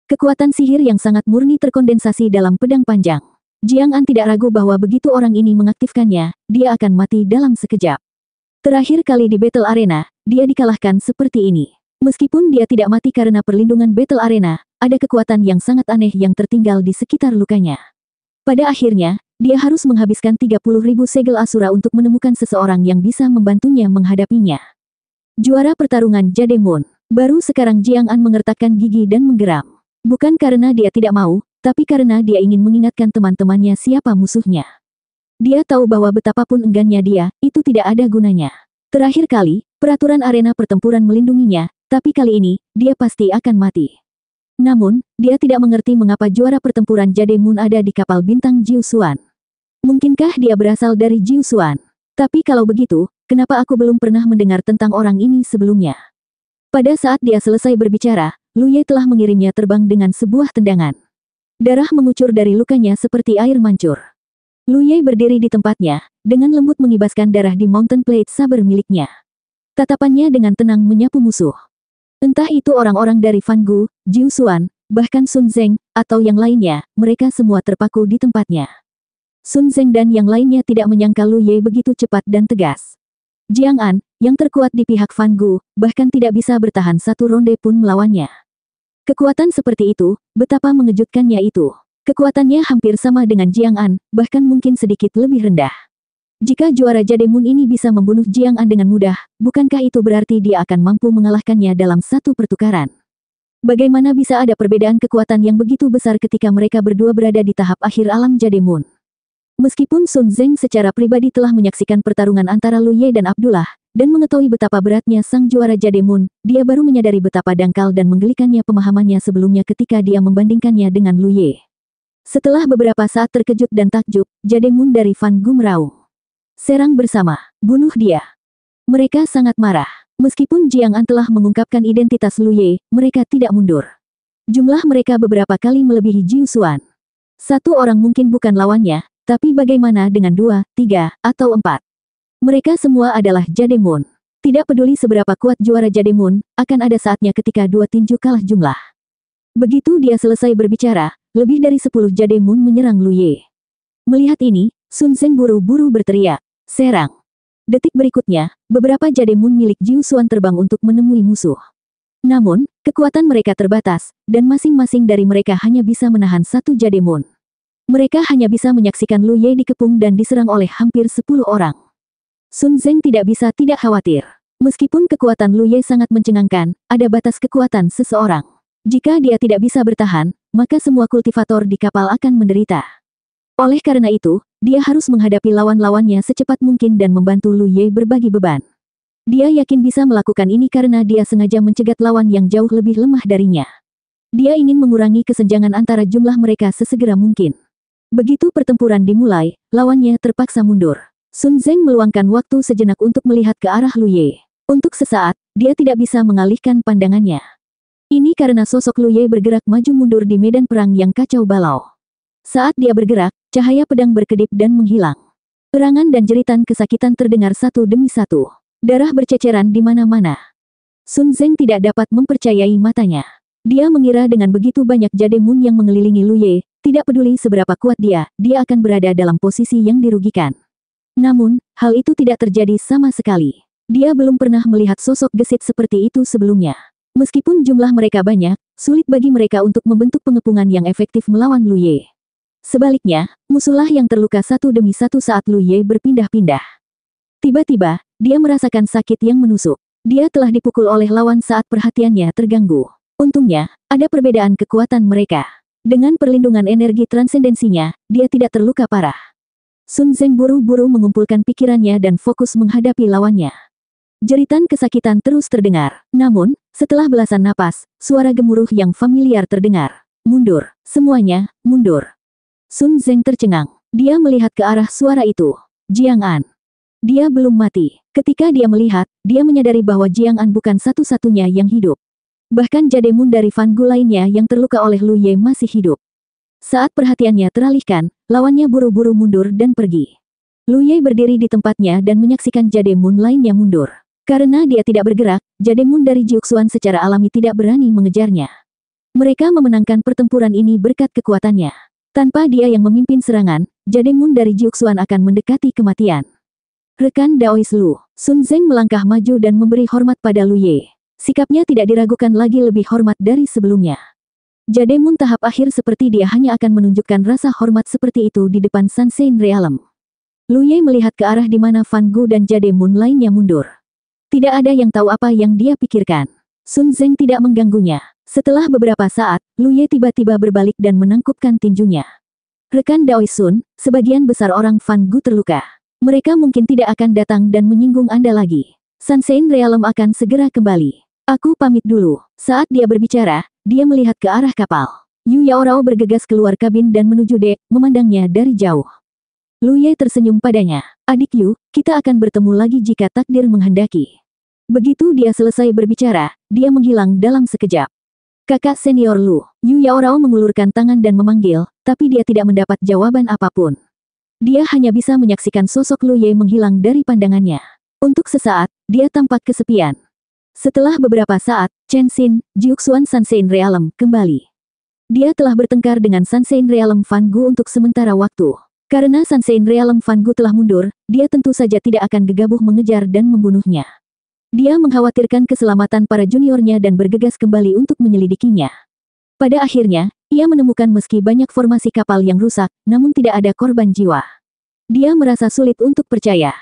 Kekuatan sihir yang sangat murni terkondensasi dalam pedang panjang. Jiang An tidak ragu bahwa begitu orang ini mengaktifkannya, dia akan mati dalam sekejap. Terakhir kali di Battle Arena, dia dikalahkan seperti ini. Meskipun dia tidak mati karena perlindungan Battle Arena, ada kekuatan yang sangat aneh yang tertinggal di sekitar lukanya. Pada akhirnya, dia harus menghabiskan 30.000 segel Asura untuk menemukan seseorang yang bisa membantunya menghadapinya. Juara pertarungan Jade Moon. Baru sekarang Jiang An mengertakkan gigi dan menggeram. Bukan karena dia tidak mau, tapi karena dia ingin mengingatkan teman-temannya siapa musuhnya. Dia tahu bahwa betapapun enggannya dia, itu tidak ada gunanya. Terakhir kali, peraturan arena pertempuran melindunginya, tapi kali ini, dia pasti akan mati. Namun, dia tidak mengerti mengapa juara pertempuran Jade Moon ada di kapal bintang Jiu Xuan. Mungkinkah dia berasal dari Jiu Xuan? Tapi kalau begitu, kenapa aku belum pernah mendengar tentang orang ini sebelumnya? Pada saat dia selesai berbicara, Lu Ye telah mengirimnya terbang dengan sebuah tendangan. Darah mengucur dari lukanya seperti air mancur. Lu Ye berdiri di tempatnya, dengan lembut mengibaskan darah di Mountain Plate Saber miliknya. Tatapannya dengan tenang menyapu musuh. Entah itu orang-orang dari Fan Gu, Jiu Xuan, bahkan Sun Zeng, atau yang lainnya, mereka semua terpaku di tempatnya. Sun Zeng dan yang lainnya tidak menyangka Lu Ye begitu cepat dan tegas. Jiang An, yang terkuat di pihak Fan Gu, bahkan tidak bisa bertahan satu ronde pun melawannya. Kekuatan seperti itu, betapa mengejutkannya itu. Kekuatannya hampir sama dengan Jiang An, bahkan mungkin sedikit lebih rendah. Jika juara Jade Moon ini bisa membunuh Jiang An dengan mudah, bukankah itu berarti dia akan mampu mengalahkannya dalam satu pertukaran? Bagaimana bisa ada perbedaan kekuatan yang begitu besar ketika mereka berdua berada di tahap akhir alam Jade Moon? Meskipun Sun Zeng secara pribadi telah menyaksikan pertarungan antara Lu Ye dan Abdullah, dan mengetahui betapa beratnya sang juara Jade Moon, dia baru menyadari betapa dangkal dan menggelikannya pemahamannya sebelumnya ketika dia membandingkannya dengan Lu Ye. Setelah beberapa saat terkejut dan takjub, Jade Moon dari Fan Gu meraung. Serang bersama, bunuh dia. Mereka sangat marah. Meskipun Jiang An telah mengungkapkan identitas Lu Ye, mereka tidak mundur. Jumlah mereka beberapa kali melebihi Jiu Xuan. Satu orang mungkin bukan lawannya, tapi bagaimana dengan 2, 3, atau 4? Mereka semua adalah Jade Moon. Tidak peduli seberapa kuat juara Jade Moon, akan ada saatnya ketika dua tinju kalah jumlah. Begitu dia selesai berbicara, lebih dari 10 Jade Moon menyerang Lu Ye. Melihat ini, Sun Zeng buru-buru berteriak, serang. Detik berikutnya, beberapa Jade Moon milik Jiu Xuan terbang untuk menemui musuh. Namun, kekuatan mereka terbatas, dan masing-masing dari mereka hanya bisa menahan satu Jade Moon. Mereka hanya bisa menyaksikan Lu Ye dikepung dan diserang oleh hampir 10 orang. Sun Zeng tidak bisa tidak khawatir. Meskipun kekuatan Lu Ye sangat mencengangkan, ada batas kekuatan seseorang. Jika dia tidak bisa bertahan, maka semua kultivator di kapal akan menderita. Oleh karena itu, dia harus menghadapi lawan-lawannya secepat mungkin dan membantu Lu Ye berbagi beban. Dia yakin bisa melakukan ini karena dia sengaja mencegat lawan yang jauh lebih lemah darinya. Dia ingin mengurangi kesenjangan antara jumlah mereka sesegera mungkin. Begitu pertempuran dimulai, lawannya terpaksa mundur. Sun Zeng meluangkan waktu sejenak untuk melihat ke arah Lu Ye. Untuk sesaat, dia tidak bisa mengalihkan pandangannya. Ini karena sosok Lu Ye bergerak maju mundur di medan perang yang kacau balau. Saat dia bergerak, cahaya pedang berkedip dan menghilang. Erangan dan jeritan kesakitan terdengar satu demi satu. Darah berceceran di mana-mana. Sun Zeng tidak dapat mempercayai matanya. Dia mengira dengan begitu banyak Jade Moon yang mengelilingi Lu Ye, tidak peduli seberapa kuat dia akan berada dalam posisi yang dirugikan. Namun, hal itu tidak terjadi sama sekali. Dia belum pernah melihat sosok gesit seperti itu sebelumnya. Meskipun jumlah mereka banyak, sulit bagi mereka untuk membentuk pengepungan yang efektif melawan Lu Ye. Sebaliknya, musuhlah yang terluka satu demi satu saat Lu Ye berpindah-pindah. Tiba-tiba, dia merasakan sakit yang menusuk. Dia telah dipukul oleh lawan saat perhatiannya terganggu. Untungnya, ada perbedaan kekuatan mereka. Dengan perlindungan energi transendensinya, dia tidak terluka parah. Sun Zeng buru-buru mengumpulkan pikirannya dan fokus menghadapi lawannya. Jeritan kesakitan terus terdengar. Namun, setelah belasan napas, suara gemuruh yang familiar terdengar. Mundur, semuanya, mundur. Sun Zeng tercengang. Dia melihat ke arah suara itu. Jiang An. Dia belum mati. Ketika dia melihat, dia menyadari bahwa Jiang An bukan satu-satunya yang hidup. Bahkan Jademun dari Fan Gu lainnya yang terluka oleh Lu Ye masih hidup. Saat perhatiannya teralihkan, lawannya buru-buru mundur dan pergi. Lu Ye berdiri di tempatnya dan menyaksikan Jademun lainnya mundur. Karena dia tidak bergerak, Jademun dari Jiuxuan secara alami tidak berani mengejarnya. Mereka memenangkan pertempuran ini berkat kekuatannya. Tanpa dia yang memimpin serangan, Jademun dari Jiuxuan akan mendekati kematian. Rekan Daois Lu, Sun Zeng melangkah maju dan memberi hormat pada Lu Ye. Sikapnya tidak diragukan lagi, lebih hormat dari sebelumnya. Jademun tahap akhir seperti dia hanya akan menunjukkan rasa hormat seperti itu di depan Sansein Realm. Lu Ye melihat ke arah di mana Fan Gu dan Jademun lainnya mundur. Tidak ada yang tahu apa yang dia pikirkan. Sun Zeng tidak mengganggunya. Setelah beberapa saat, Lu Ye tiba-tiba berbalik dan menangkupkan tinjunya. Rekan Daois Sun, sebagian besar orang Fan Gu terluka. Mereka mungkin tidak akan datang dan menyinggung Anda lagi. Sansein Realm akan segera kembali. Aku pamit dulu. Saat dia berbicara, dia melihat ke arah kapal. Yu Yaorao bergegas keluar kabin dan menuju dek, memandangnya dari jauh. Lu Ye tersenyum padanya. Adik Yu, kita akan bertemu lagi jika takdir menghendaki. Begitu dia selesai berbicara, dia menghilang dalam sekejap. Kakak senior Lu. Yu Yaorao mengulurkan tangan dan memanggil, tapi dia tidak mendapat jawaban apapun. Dia hanya bisa menyaksikan sosok Lu Ye menghilang dari pandangannya. Untuk sesaat, dia tampak kesepian. Setelah beberapa saat, Chen Xin, Jiuxuan Sansein Realm, kembali. Dia telah bertengkar dengan Sansein Realm Fan Gu untuk sementara waktu. Karena Sansein Realm Fan Gu telah mundur, dia tentu saja tidak akan gegabah mengejar dan membunuhnya. Dia mengkhawatirkan keselamatan para juniornya dan bergegas kembali untuk menyelidikinya. Pada akhirnya, ia menemukan meski banyak formasi kapal yang rusak, namun tidak ada korban jiwa. Dia merasa sulit untuk percaya.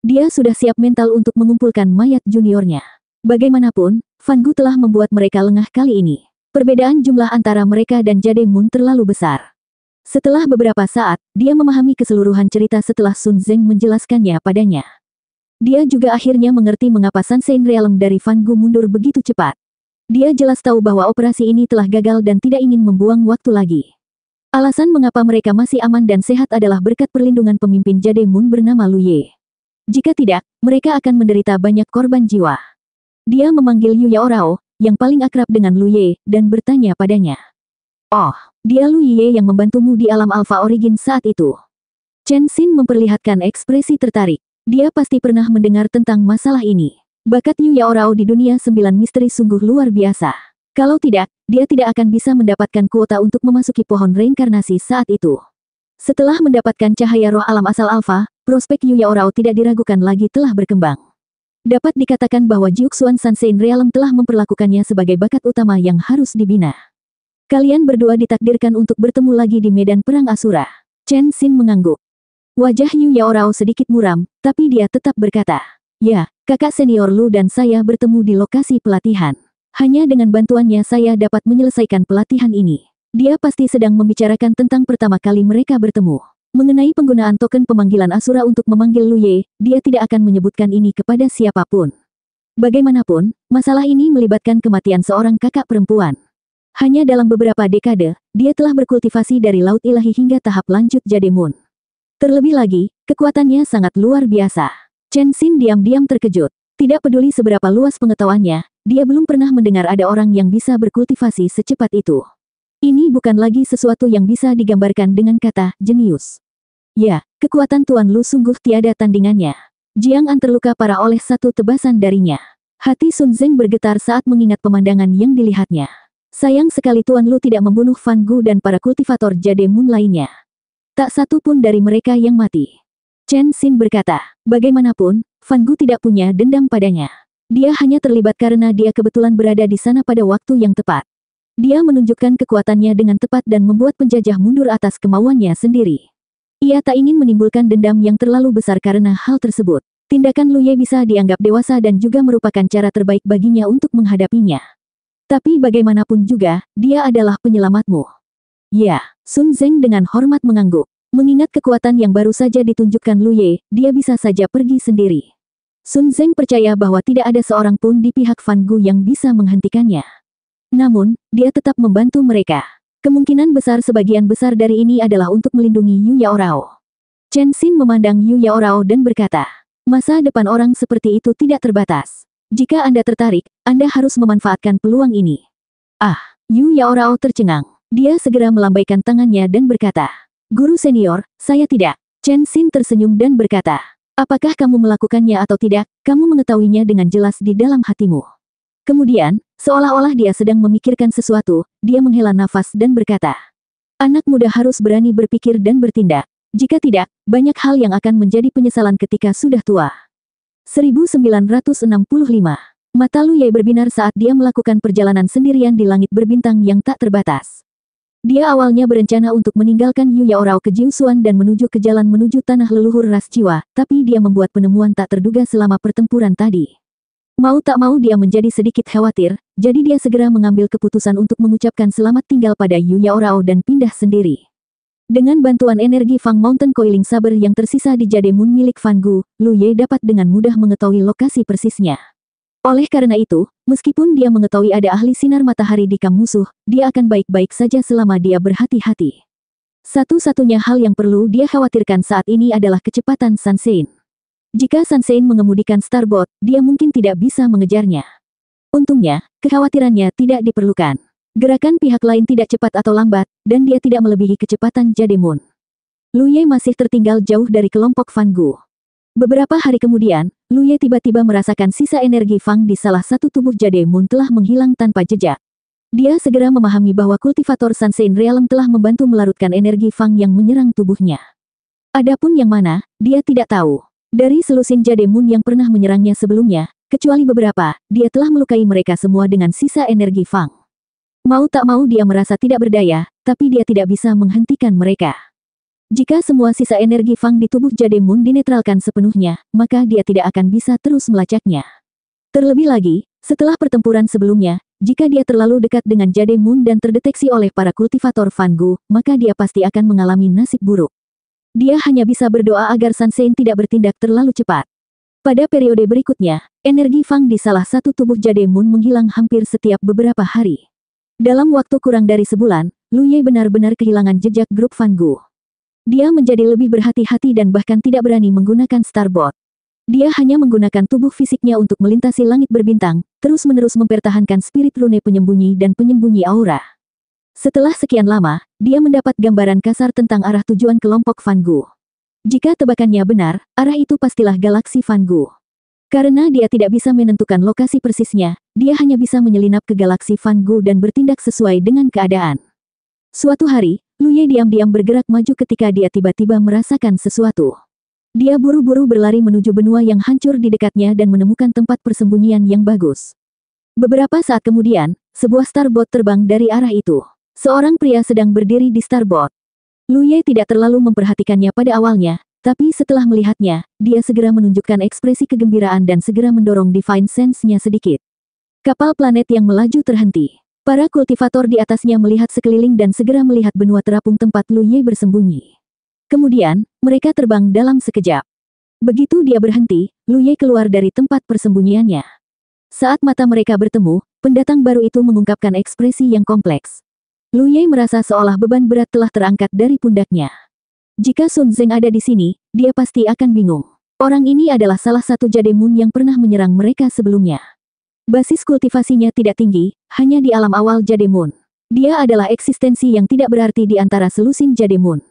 Dia sudah siap mental untuk mengumpulkan mayat juniornya. Bagaimanapun, Fan Gu telah membuat mereka lengah kali ini. Perbedaan jumlah antara mereka dan Jademun terlalu besar. Setelah beberapa saat, dia memahami keseluruhan cerita setelah Sun Zeng menjelaskannya padanya. Dia juga akhirnya mengerti mengapa Sansein Realm dari Fan Gu mundur begitu cepat. Dia jelas tahu bahwa operasi ini telah gagal dan tidak ingin membuang waktu lagi. Alasan mengapa mereka masih aman dan sehat adalah berkat perlindungan pemimpin Jademun bernama Lu Ye. Jika tidak, mereka akan menderita banyak korban jiwa. Dia memanggil Yu Yaorao, yang paling akrab dengan Lu Ye, dan bertanya padanya. Oh, dia Lu Ye yang membantumu di alam Alpha Origin saat itu. Chen Xin memperlihatkan ekspresi tertarik. Dia pasti pernah mendengar tentang masalah ini. Bakat Yu Yaorao di dunia 9 misteri sungguh luar biasa. Kalau tidak, dia tidak akan bisa mendapatkan kuota untuk memasuki pohon reinkarnasi saat itu. Setelah mendapatkan cahaya roh alam asal Alpha, prospek Yu Yaorao tidak diragukan lagi telah berkembang. Dapat dikatakan bahwa Jiuxuan Sansein Realm telah memperlakukannya sebagai bakat utama yang harus dibina. Kalian berdua ditakdirkan untuk bertemu lagi di medan perang Asura. Chen Xin mengangguk. Wajah Yu Yaorao sedikit muram, tapi dia tetap berkata, ya, kakak senior Lu dan saya bertemu di lokasi pelatihan. Hanya dengan bantuannya saya dapat menyelesaikan pelatihan ini. Dia pasti sedang membicarakan tentang pertama kali mereka bertemu. Mengenai penggunaan token pemanggilan Asura untuk memanggil Lu Ye, dia tidak akan menyebutkan ini kepada siapapun. Bagaimanapun, masalah ini melibatkan kematian seorang kakak perempuan. Hanya dalam beberapa dekade, dia telah berkultivasi dari Laut Ilahi hingga tahap lanjut Jademun. Terlebih lagi, kekuatannya sangat luar biasa. Chen Xin diam-diam terkejut. Tidak peduli seberapa luas pengetahuannya, dia belum pernah mendengar ada orang yang bisa berkultivasi secepat itu. Ini bukan lagi sesuatu yang bisa digambarkan dengan kata jenius. Ya, kekuatan Tuan Lu sungguh tiada tandingannya. Jiang An terluka parah oleh satu tebasan darinya. Hati Sun Zeng bergetar saat mengingat pemandangan yang dilihatnya. Sayang sekali Tuan Lu tidak membunuh Fan Gu dan para kultivator Jademun lainnya. Tak satu pun dari mereka yang mati. Chen Xin berkata, bagaimanapun, Fan Gu tidak punya dendam padanya. Dia hanya terlibat karena dia kebetulan berada di sana pada waktu yang tepat. Dia menunjukkan kekuatannya dengan tepat dan membuat penjajah mundur atas kemauannya sendiri. Ia tak ingin menimbulkan dendam yang terlalu besar karena hal tersebut. Tindakan Lu Ye bisa dianggap dewasa dan juga merupakan cara terbaik baginya untuk menghadapinya. Tapi bagaimanapun juga, dia adalah penyelamatmu. Ya, Sun Zeng dengan hormat mengangguk. Mengingat kekuatan yang baru saja ditunjukkan Lu Ye, dia bisa saja pergi sendiri. Sun Zeng percaya bahwa tidak ada seorang pun di pihak Fan Gu yang bisa menghentikannya. Namun, dia tetap membantu mereka. Kemungkinan besar sebagian besar dari ini adalah untuk melindungi Yu Yaorao. Chen Xin memandang Yu Yaorao dan berkata, masa depan orang seperti itu tidak terbatas. Jika Anda tertarik, Anda harus memanfaatkan peluang ini. Ah, Yu Yaorao tercengang. Dia segera melambaikan tangannya dan berkata, Guru senior, saya tidak. Chen Xin tersenyum dan berkata, apakah kamu melakukannya atau tidak, kamu mengetahuinya dengan jelas di dalam hatimu. Kemudian, seolah-olah dia sedang memikirkan sesuatu, dia menghela nafas dan berkata, anak muda harus berani berpikir dan bertindak. Jika tidak, banyak hal yang akan menjadi penyesalan ketika sudah tua. 1965. Mata Lu Ye berbinar saat dia melakukan perjalanan sendirian di langit berbintang yang tak terbatas. Dia awalnya berencana untuk meninggalkan Yu Yaorao ke Jiusuan dan menuju ke jalan menuju tanah leluhur ras Jiwa, tapi dia membuat penemuan tak terduga selama pertempuran tadi. Mau tak mau dia menjadi sedikit khawatir, jadi dia segera mengambil keputusan untuk mengucapkan selamat tinggal pada Yu Yaorao dan pindah sendiri. Dengan bantuan energi Fang Mountain Coiling Saber yang tersisa di Jade Moon milik Fan Gu, Lu Ye dapat dengan mudah mengetahui lokasi persisnya. Oleh karena itu, meskipun dia mengetahui ada ahli sinar matahari di kamp musuh, dia akan baik-baik saja selama dia berhati-hati. Satu-satunya hal yang perlu dia khawatirkan saat ini adalah kecepatan Sun Sein. Jika Sun Sein mengemudikan Starbot, dia mungkin tidak bisa mengejarnya. Untungnya, kekhawatirannya tidak diperlukan. Gerakan pihak lain tidak cepat atau lambat, dan dia tidak melebihi kecepatan Jade Moon. Lu Ye masih tertinggal jauh dari kelompok Fan Gu. Beberapa hari kemudian, Lu Ye tiba-tiba merasakan sisa energi Fang di salah satu tubuh Jade Moon telah menghilang tanpa jejak. Dia segera memahami bahwa kultivator Sun Sein Realm telah membantu melarutkan energi Fang yang menyerang tubuhnya. Adapun yang mana, dia tidak tahu. Dari selusin Jade Moon yang pernah menyerangnya sebelumnya, kecuali beberapa, dia telah melukai mereka semua dengan sisa energi Fang. Mau tak mau dia merasa tidak berdaya, tapi dia tidak bisa menghentikan mereka. Jika semua sisa energi Fang di tubuh Jade Moon dinetralkan sepenuhnya, maka dia tidak akan bisa terus melacaknya. Terlebih lagi, setelah pertempuran sebelumnya, jika dia terlalu dekat dengan Jade Moon dan terdeteksi oleh para kultivator Fan Gu, maka dia pasti akan mengalami nasib buruk. Dia hanya bisa berdoa agar Sun Sein tidak bertindak terlalu cepat. Pada periode berikutnya, energi Fang di salah satu tubuh Jade Moon menghilang hampir setiap beberapa hari. Dalam waktu kurang dari sebulan, Lu Ye benar-benar kehilangan jejak grup Fan Gu. Dia menjadi lebih berhati-hati dan bahkan tidak berani menggunakan Starbot. Dia hanya menggunakan tubuh fisiknya untuk melintasi langit berbintang, terus-menerus mempertahankan spirit rune penyembunyi dan penyembunyi aura. Setelah sekian lama, dia mendapat gambaran kasar tentang arah tujuan kelompok Fan Gu. Jika tebakannya benar, arah itu pastilah galaksi Fan Gu. Karena dia tidak bisa menentukan lokasi persisnya, dia hanya bisa menyelinap ke galaksi Fan Gu dan bertindak sesuai dengan keadaan. Suatu hari, Lu Ye diam-diam bergerak maju ketika dia tiba-tiba merasakan sesuatu. Dia buru-buru berlari menuju benua yang hancur di dekatnya dan menemukan tempat persembunyian yang bagus. Beberapa saat kemudian, sebuah Starbot terbang dari arah itu. Seorang pria sedang berdiri di Starbot. Lu Ye tidak terlalu memperhatikannya pada awalnya, tapi setelah melihatnya, dia segera menunjukkan ekspresi kegembiraan dan segera mendorong Divine Sense-nya sedikit. Kapal planet yang melaju terhenti. Para kultivator di atasnya melihat sekeliling dan segera melihat benua terapung tempat Lu Ye bersembunyi. Kemudian, mereka terbang dalam sekejap. Begitu dia berhenti, Lu Ye keluar dari tempat persembunyiannya. Saat mata mereka bertemu, pendatang baru itu mengungkapkan ekspresi yang kompleks. Lu Ye merasa seolah beban berat telah terangkat dari pundaknya. Jika Sun Zeng ada di sini, dia pasti akan bingung. Orang ini adalah salah satu Jade Moon yang pernah menyerang mereka sebelumnya. Basis kultivasinya tidak tinggi, hanya di alam awal Jade Moon. Dia adalah eksistensi yang tidak berarti di antara selusin Jade Moon.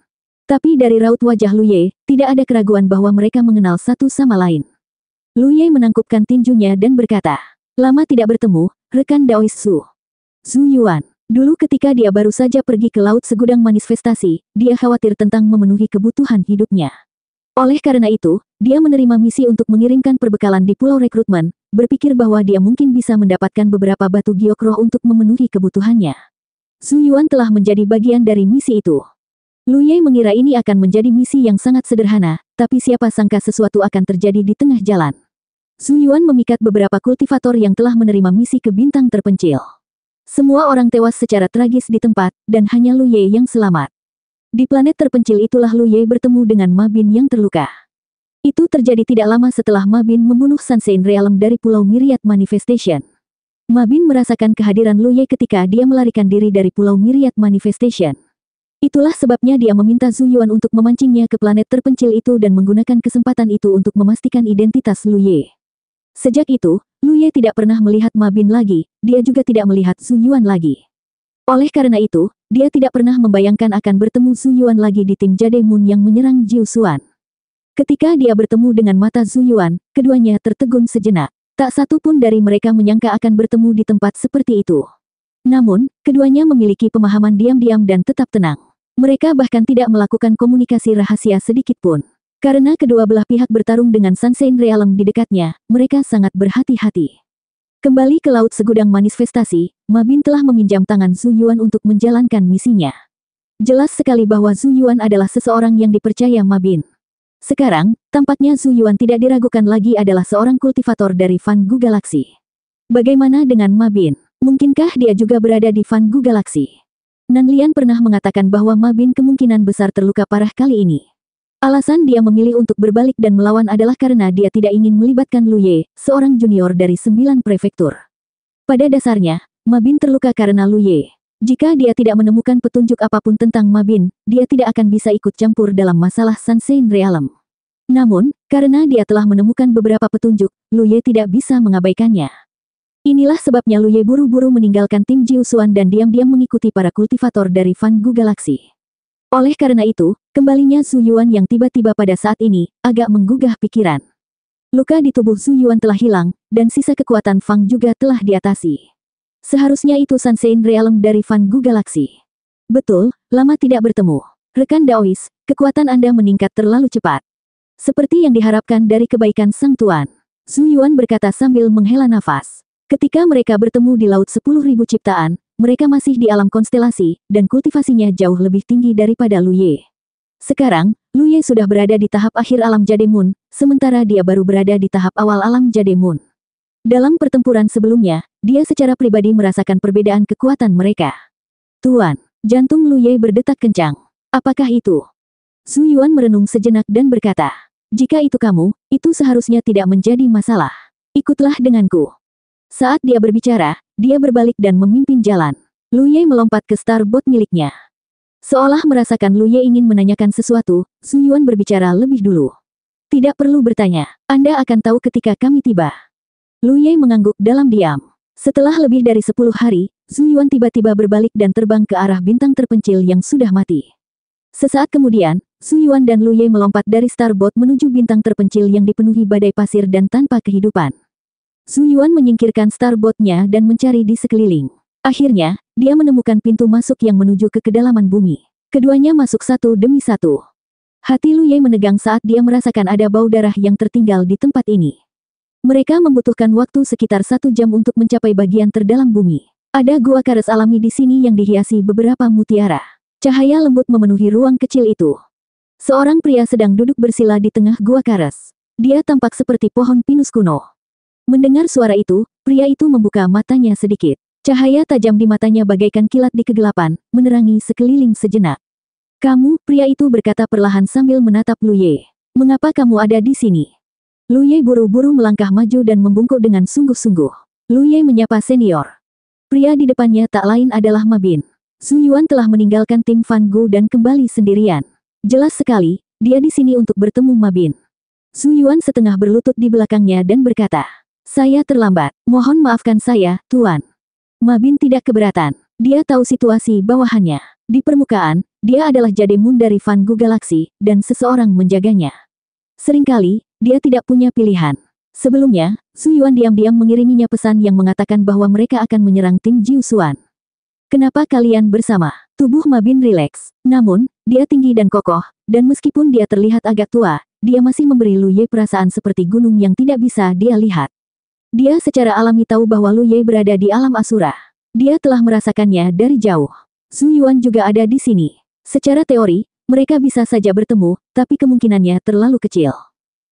Tapi dari raut wajah Lu Ye, tidak ada keraguan bahwa mereka mengenal satu sama lain. Lu Ye menangkupkan tinjunya dan berkata, lama tidak bertemu, rekan Daois Su. Zhu Yuan. Dulu ketika dia baru saja pergi ke laut segudang manifestasi, dia khawatir tentang memenuhi kebutuhan hidupnya. Oleh karena itu, dia menerima misi untuk mengirimkan perbekalan di Pulau Rekrutmen, berpikir bahwa dia mungkin bisa mendapatkan beberapa batu giok roh untuk memenuhi kebutuhannya. Zhu Yuan telah menjadi bagian dari misi itu. Lu Ye mengira ini akan menjadi misi yang sangat sederhana, tapi siapa sangka sesuatu akan terjadi di tengah jalan. Zhu Yuan memikat beberapa kultivator yang telah menerima misi ke bintang terpencil. Semua orang tewas secara tragis di tempat, dan hanya Lu Ye yang selamat. Di planet terpencil itulah Lu Ye bertemu dengan Ma Bin yang terluka. Itu terjadi tidak lama setelah Ma Bin membunuh Sunshine Realm dari Pulau Myriad Manifestation. Ma Bin merasakan kehadiran Lu Ye ketika dia melarikan diri dari Pulau Myriad Manifestation. Itulah sebabnya dia meminta Zhu Yuan untuk memancingnya ke planet terpencil itu dan menggunakan kesempatan itu untuk memastikan identitas Lu Ye. Sejak itu, Lu Ye tidak pernah melihat Ma Bin lagi, dia juga tidak melihat Zhu Yuan lagi. Oleh karena itu, dia tidak pernah membayangkan akan bertemu Zhu Yuan lagi di tim Jade Moon yang menyerang Jiu Xuan. Ketika dia bertemu dengan mata Zhu Yuan, keduanya tertegun sejenak. Tak satu pun dari mereka menyangka akan bertemu di tempat seperti itu. Namun, keduanya memiliki pemahaman diam-diam dan tetap tenang. Mereka bahkan tidak melakukan komunikasi rahasia sedikit pun. Karena kedua belah pihak bertarung dengan Sunshine Realm di dekatnya, mereka sangat berhati-hati. Kembali ke Laut Segudang Manifestasi, Ma Bin telah meminjam tangan Zhu Yuan untuk menjalankan misinya. Jelas sekali bahwa Zhu Yuan adalah seseorang yang dipercaya Ma Bin. Sekarang, tampaknya Zhu Yuan tidak diragukan lagi adalah seorang kultivator dari Fan Gu Galaxy. Bagaimana dengan Ma Bin? Mungkinkah dia juga berada di Fan Gu Galaxy? Nan Lian pernah mengatakan bahwa Ma Bin kemungkinan besar terluka parah kali ini. Alasan dia memilih untuk berbalik dan melawan adalah karena dia tidak ingin melibatkan Lu Ye, seorang junior dari 9 prefektur. Pada dasarnya, Ma Bin terluka karena Lu Ye. Jika dia tidak menemukan petunjuk apapun tentang Ma Bin, dia tidak akan bisa ikut campur dalam masalah Sunshine Realm. Namun, karena dia telah menemukan beberapa petunjuk, Lu Ye tidak bisa mengabaikannya. Inilah sebabnya Lu Ye buru-buru meninggalkan tim Jiu Xuan dan diam-diam mengikuti para kultivator dari Fan Gu Galaxy. Oleh karena itu, kembalinya Zhu Yuan yang tiba-tiba pada saat ini, agak menggugah pikiran. Luka di tubuh Zhu Yuan telah hilang, dan sisa kekuatan Fang juga telah diatasi. Seharusnya itu Sunshine Realm dari Fan Gu Galaxy. Betul, lama tidak bertemu. Rekan Daois, kekuatan Anda meningkat terlalu cepat. Seperti yang diharapkan dari kebaikan Sang Tuan. Zhu Yuan berkata sambil menghela nafas. Ketika mereka bertemu di Laut 10.000 Ciptaan, mereka masih di alam konstelasi, dan kultivasinya jauh lebih tinggi daripada Lu Ye. Sekarang, Lu Ye sudah berada di tahap akhir alam Jade Moon, sementara dia baru berada di tahap awal alam Jade Moon. Dalam pertempuran sebelumnya, dia secara pribadi merasakan perbedaan kekuatan mereka. Tuan, jantung Lu Ye berdetak kencang. Apakah itu? Zhu Yuan merenung sejenak dan berkata, jika itu kamu, itu seharusnya tidak menjadi masalah. Ikutlah denganku. Saat dia berbicara, dia berbalik dan memimpin jalan. Lu Ye melompat ke Starbot miliknya. Seolah merasakan Lu Ye ingin menanyakan sesuatu, Zhu Yuan berbicara lebih dulu. Tidak perlu bertanya, Anda akan tahu ketika kami tiba. Lu Ye mengangguk dalam diam. Setelah lebih dari 10 hari, Zhu Yuan tiba-tiba berbalik dan terbang ke arah bintang terpencil yang sudah mati. Sesaat kemudian, Zhu Yuan dan Lu Ye melompat dari Starbot menuju bintang terpencil yang dipenuhi badai pasir dan tanpa kehidupan. Zhu Yuan menyingkirkan Starbot-nya dan mencari di sekeliling. Akhirnya, dia menemukan pintu masuk yang menuju ke kedalaman bumi. Keduanya masuk satu demi satu. Hati Lu Ye menegang saat dia merasakan ada bau darah yang tertinggal di tempat ini. Mereka membutuhkan waktu sekitar 1 jam untuk mencapai bagian terdalam bumi. Ada gua kares alami di sini yang dihiasi beberapa mutiara. Cahaya lembut memenuhi ruang kecil itu. Seorang pria sedang duduk bersila di tengah gua kares. Dia tampak seperti pohon pinus kuno. Mendengar suara itu, pria itu membuka matanya sedikit. Cahaya tajam di matanya bagaikan kilat di kegelapan, menerangi sekeliling sejenak. Kamu, pria itu berkata perlahan sambil menatap Lu Ye. Mengapa kamu ada di sini? Lu Ye buru-buru melangkah maju dan membungkuk dengan sungguh-sungguh. Lu Ye menyapa senior. Pria di depannya tak lain adalah Ma Bin. Zhu Yuan telah meninggalkan tim Fan Gu dan kembali sendirian. Jelas sekali, dia di sini untuk bertemu Ma Bin. Zhu Yuan setengah berlutut di belakangnya dan berkata, saya terlambat, mohon maafkan saya, Tuan. Ma Bin tidak keberatan. Dia tahu situasi bawahannya. Di permukaan, dia adalah Jade Moon dari Fan Gu Galaxy, dan seseorang menjaganya. Seringkali, dia tidak punya pilihan. Sebelumnya, Zhu Yuan diam-diam mengiriminya pesan yang mengatakan bahwa mereka akan menyerang tim Jiu Xuan. Kenapa kalian bersama? Tubuh Ma Bin rileks. Namun, dia tinggi dan kokoh, dan meskipun dia terlihat agak tua, dia masih memberi Lu Ye perasaan seperti gunung yang tidak bisa dia lihat. Dia secara alami tahu bahwa Lu Ye berada di alam Asura. Dia telah merasakannya dari jauh. Zhu Yuan juga ada di sini. Secara teori, Mereka bisa saja bertemu, tapi kemungkinannya terlalu kecil.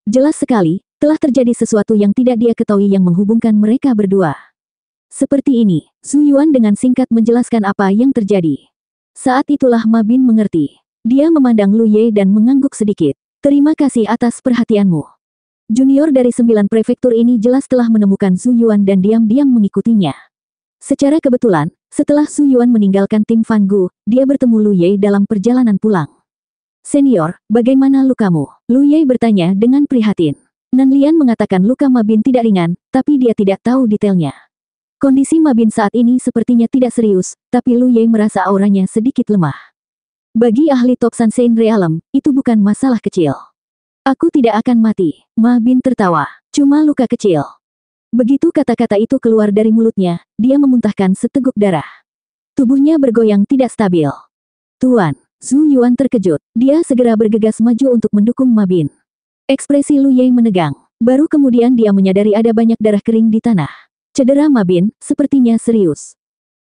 Jelas sekali, telah terjadi sesuatu yang tidak dia ketahui yang menghubungkan mereka berdua. Seperti ini, Zhu Yuan dengan singkat menjelaskan apa yang terjadi. Saat itulah Ma Bin mengerti. Dia memandang Lu Ye dan mengangguk sedikit. Terima kasih atas perhatianmu. Junior dari 9 prefektur ini jelas telah menemukan Zhu Yuan dan diam-diam mengikutinya. Secara kebetulan, setelah Zhu Yuan meninggalkan tim Fan Gu, dia bertemu Lu Ye dalam perjalanan pulang. Senior, bagaimana lukamu? Lu Ye bertanya dengan prihatin. Nan Lian mengatakan luka Ma Bin tidak ringan, tapi dia tidak tahu detailnya. Kondisi Ma Bin saat ini sepertinya tidak serius, tapi Lu Ye merasa auranya sedikit lemah. Bagi ahli Top San Sein Realm, itu bukan masalah kecil. Aku tidak akan mati. Ma Bin tertawa. Cuma luka kecil. Begitu kata-kata itu keluar dari mulutnya, dia memuntahkan seteguk darah. Tubuhnya bergoyang tidak stabil. Tuan, Zhu Yuan terkejut. Dia segera bergegas maju untuk mendukung Ma Bin. Ekspresi Lu Ye menegang. Baru kemudian dia menyadari ada banyak darah kering di tanah. Cedera Ma Bin, sepertinya serius.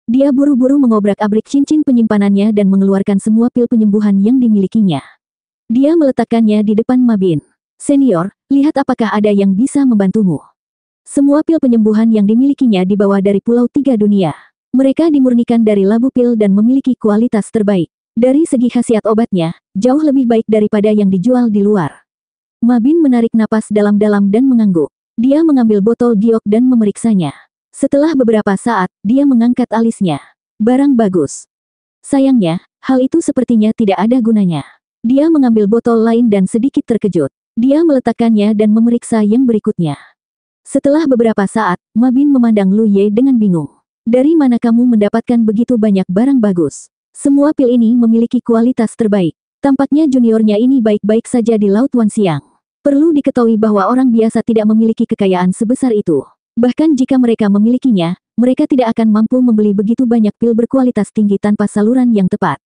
Dia buru-buru mengobrak-abrik cincin penyimpanannya dan mengeluarkan semua pil penyembuhan yang dimilikinya. Dia meletakkannya di depan Ma Bin. Senior, lihat apakah ada yang bisa membantumu. Semua pil penyembuhan yang dimilikinya dibawa dari Pulau Tiga Dunia. Mereka dimurnikan dari labu pil dan memiliki kualitas terbaik. Dari segi khasiat obatnya, jauh lebih baik daripada yang dijual di luar. Ma Bin menarik napas dalam-dalam dan mengangguk. Dia mengambil botol giok dan memeriksanya. Setelah beberapa saat, dia mengangkat alisnya. Barang bagus. Sayangnya, hal itu sepertinya tidak ada gunanya. Dia mengambil botol lain dan sedikit terkejut. Dia meletakkannya dan memeriksa yang berikutnya. Setelah beberapa saat, Ma Bin memandang Lu Ye dengan bingung. Dari mana kamu mendapatkan begitu banyak barang bagus? Semua pil ini memiliki kualitas terbaik. Tampaknya juniornya ini baik-baik saja di Laut Wan Siang. Perlu diketahui bahwa orang biasa tidak memiliki kekayaan sebesar itu. Bahkan jika mereka memilikinya, mereka tidak akan mampu membeli begitu banyak pil berkualitas tinggi tanpa saluran yang tepat.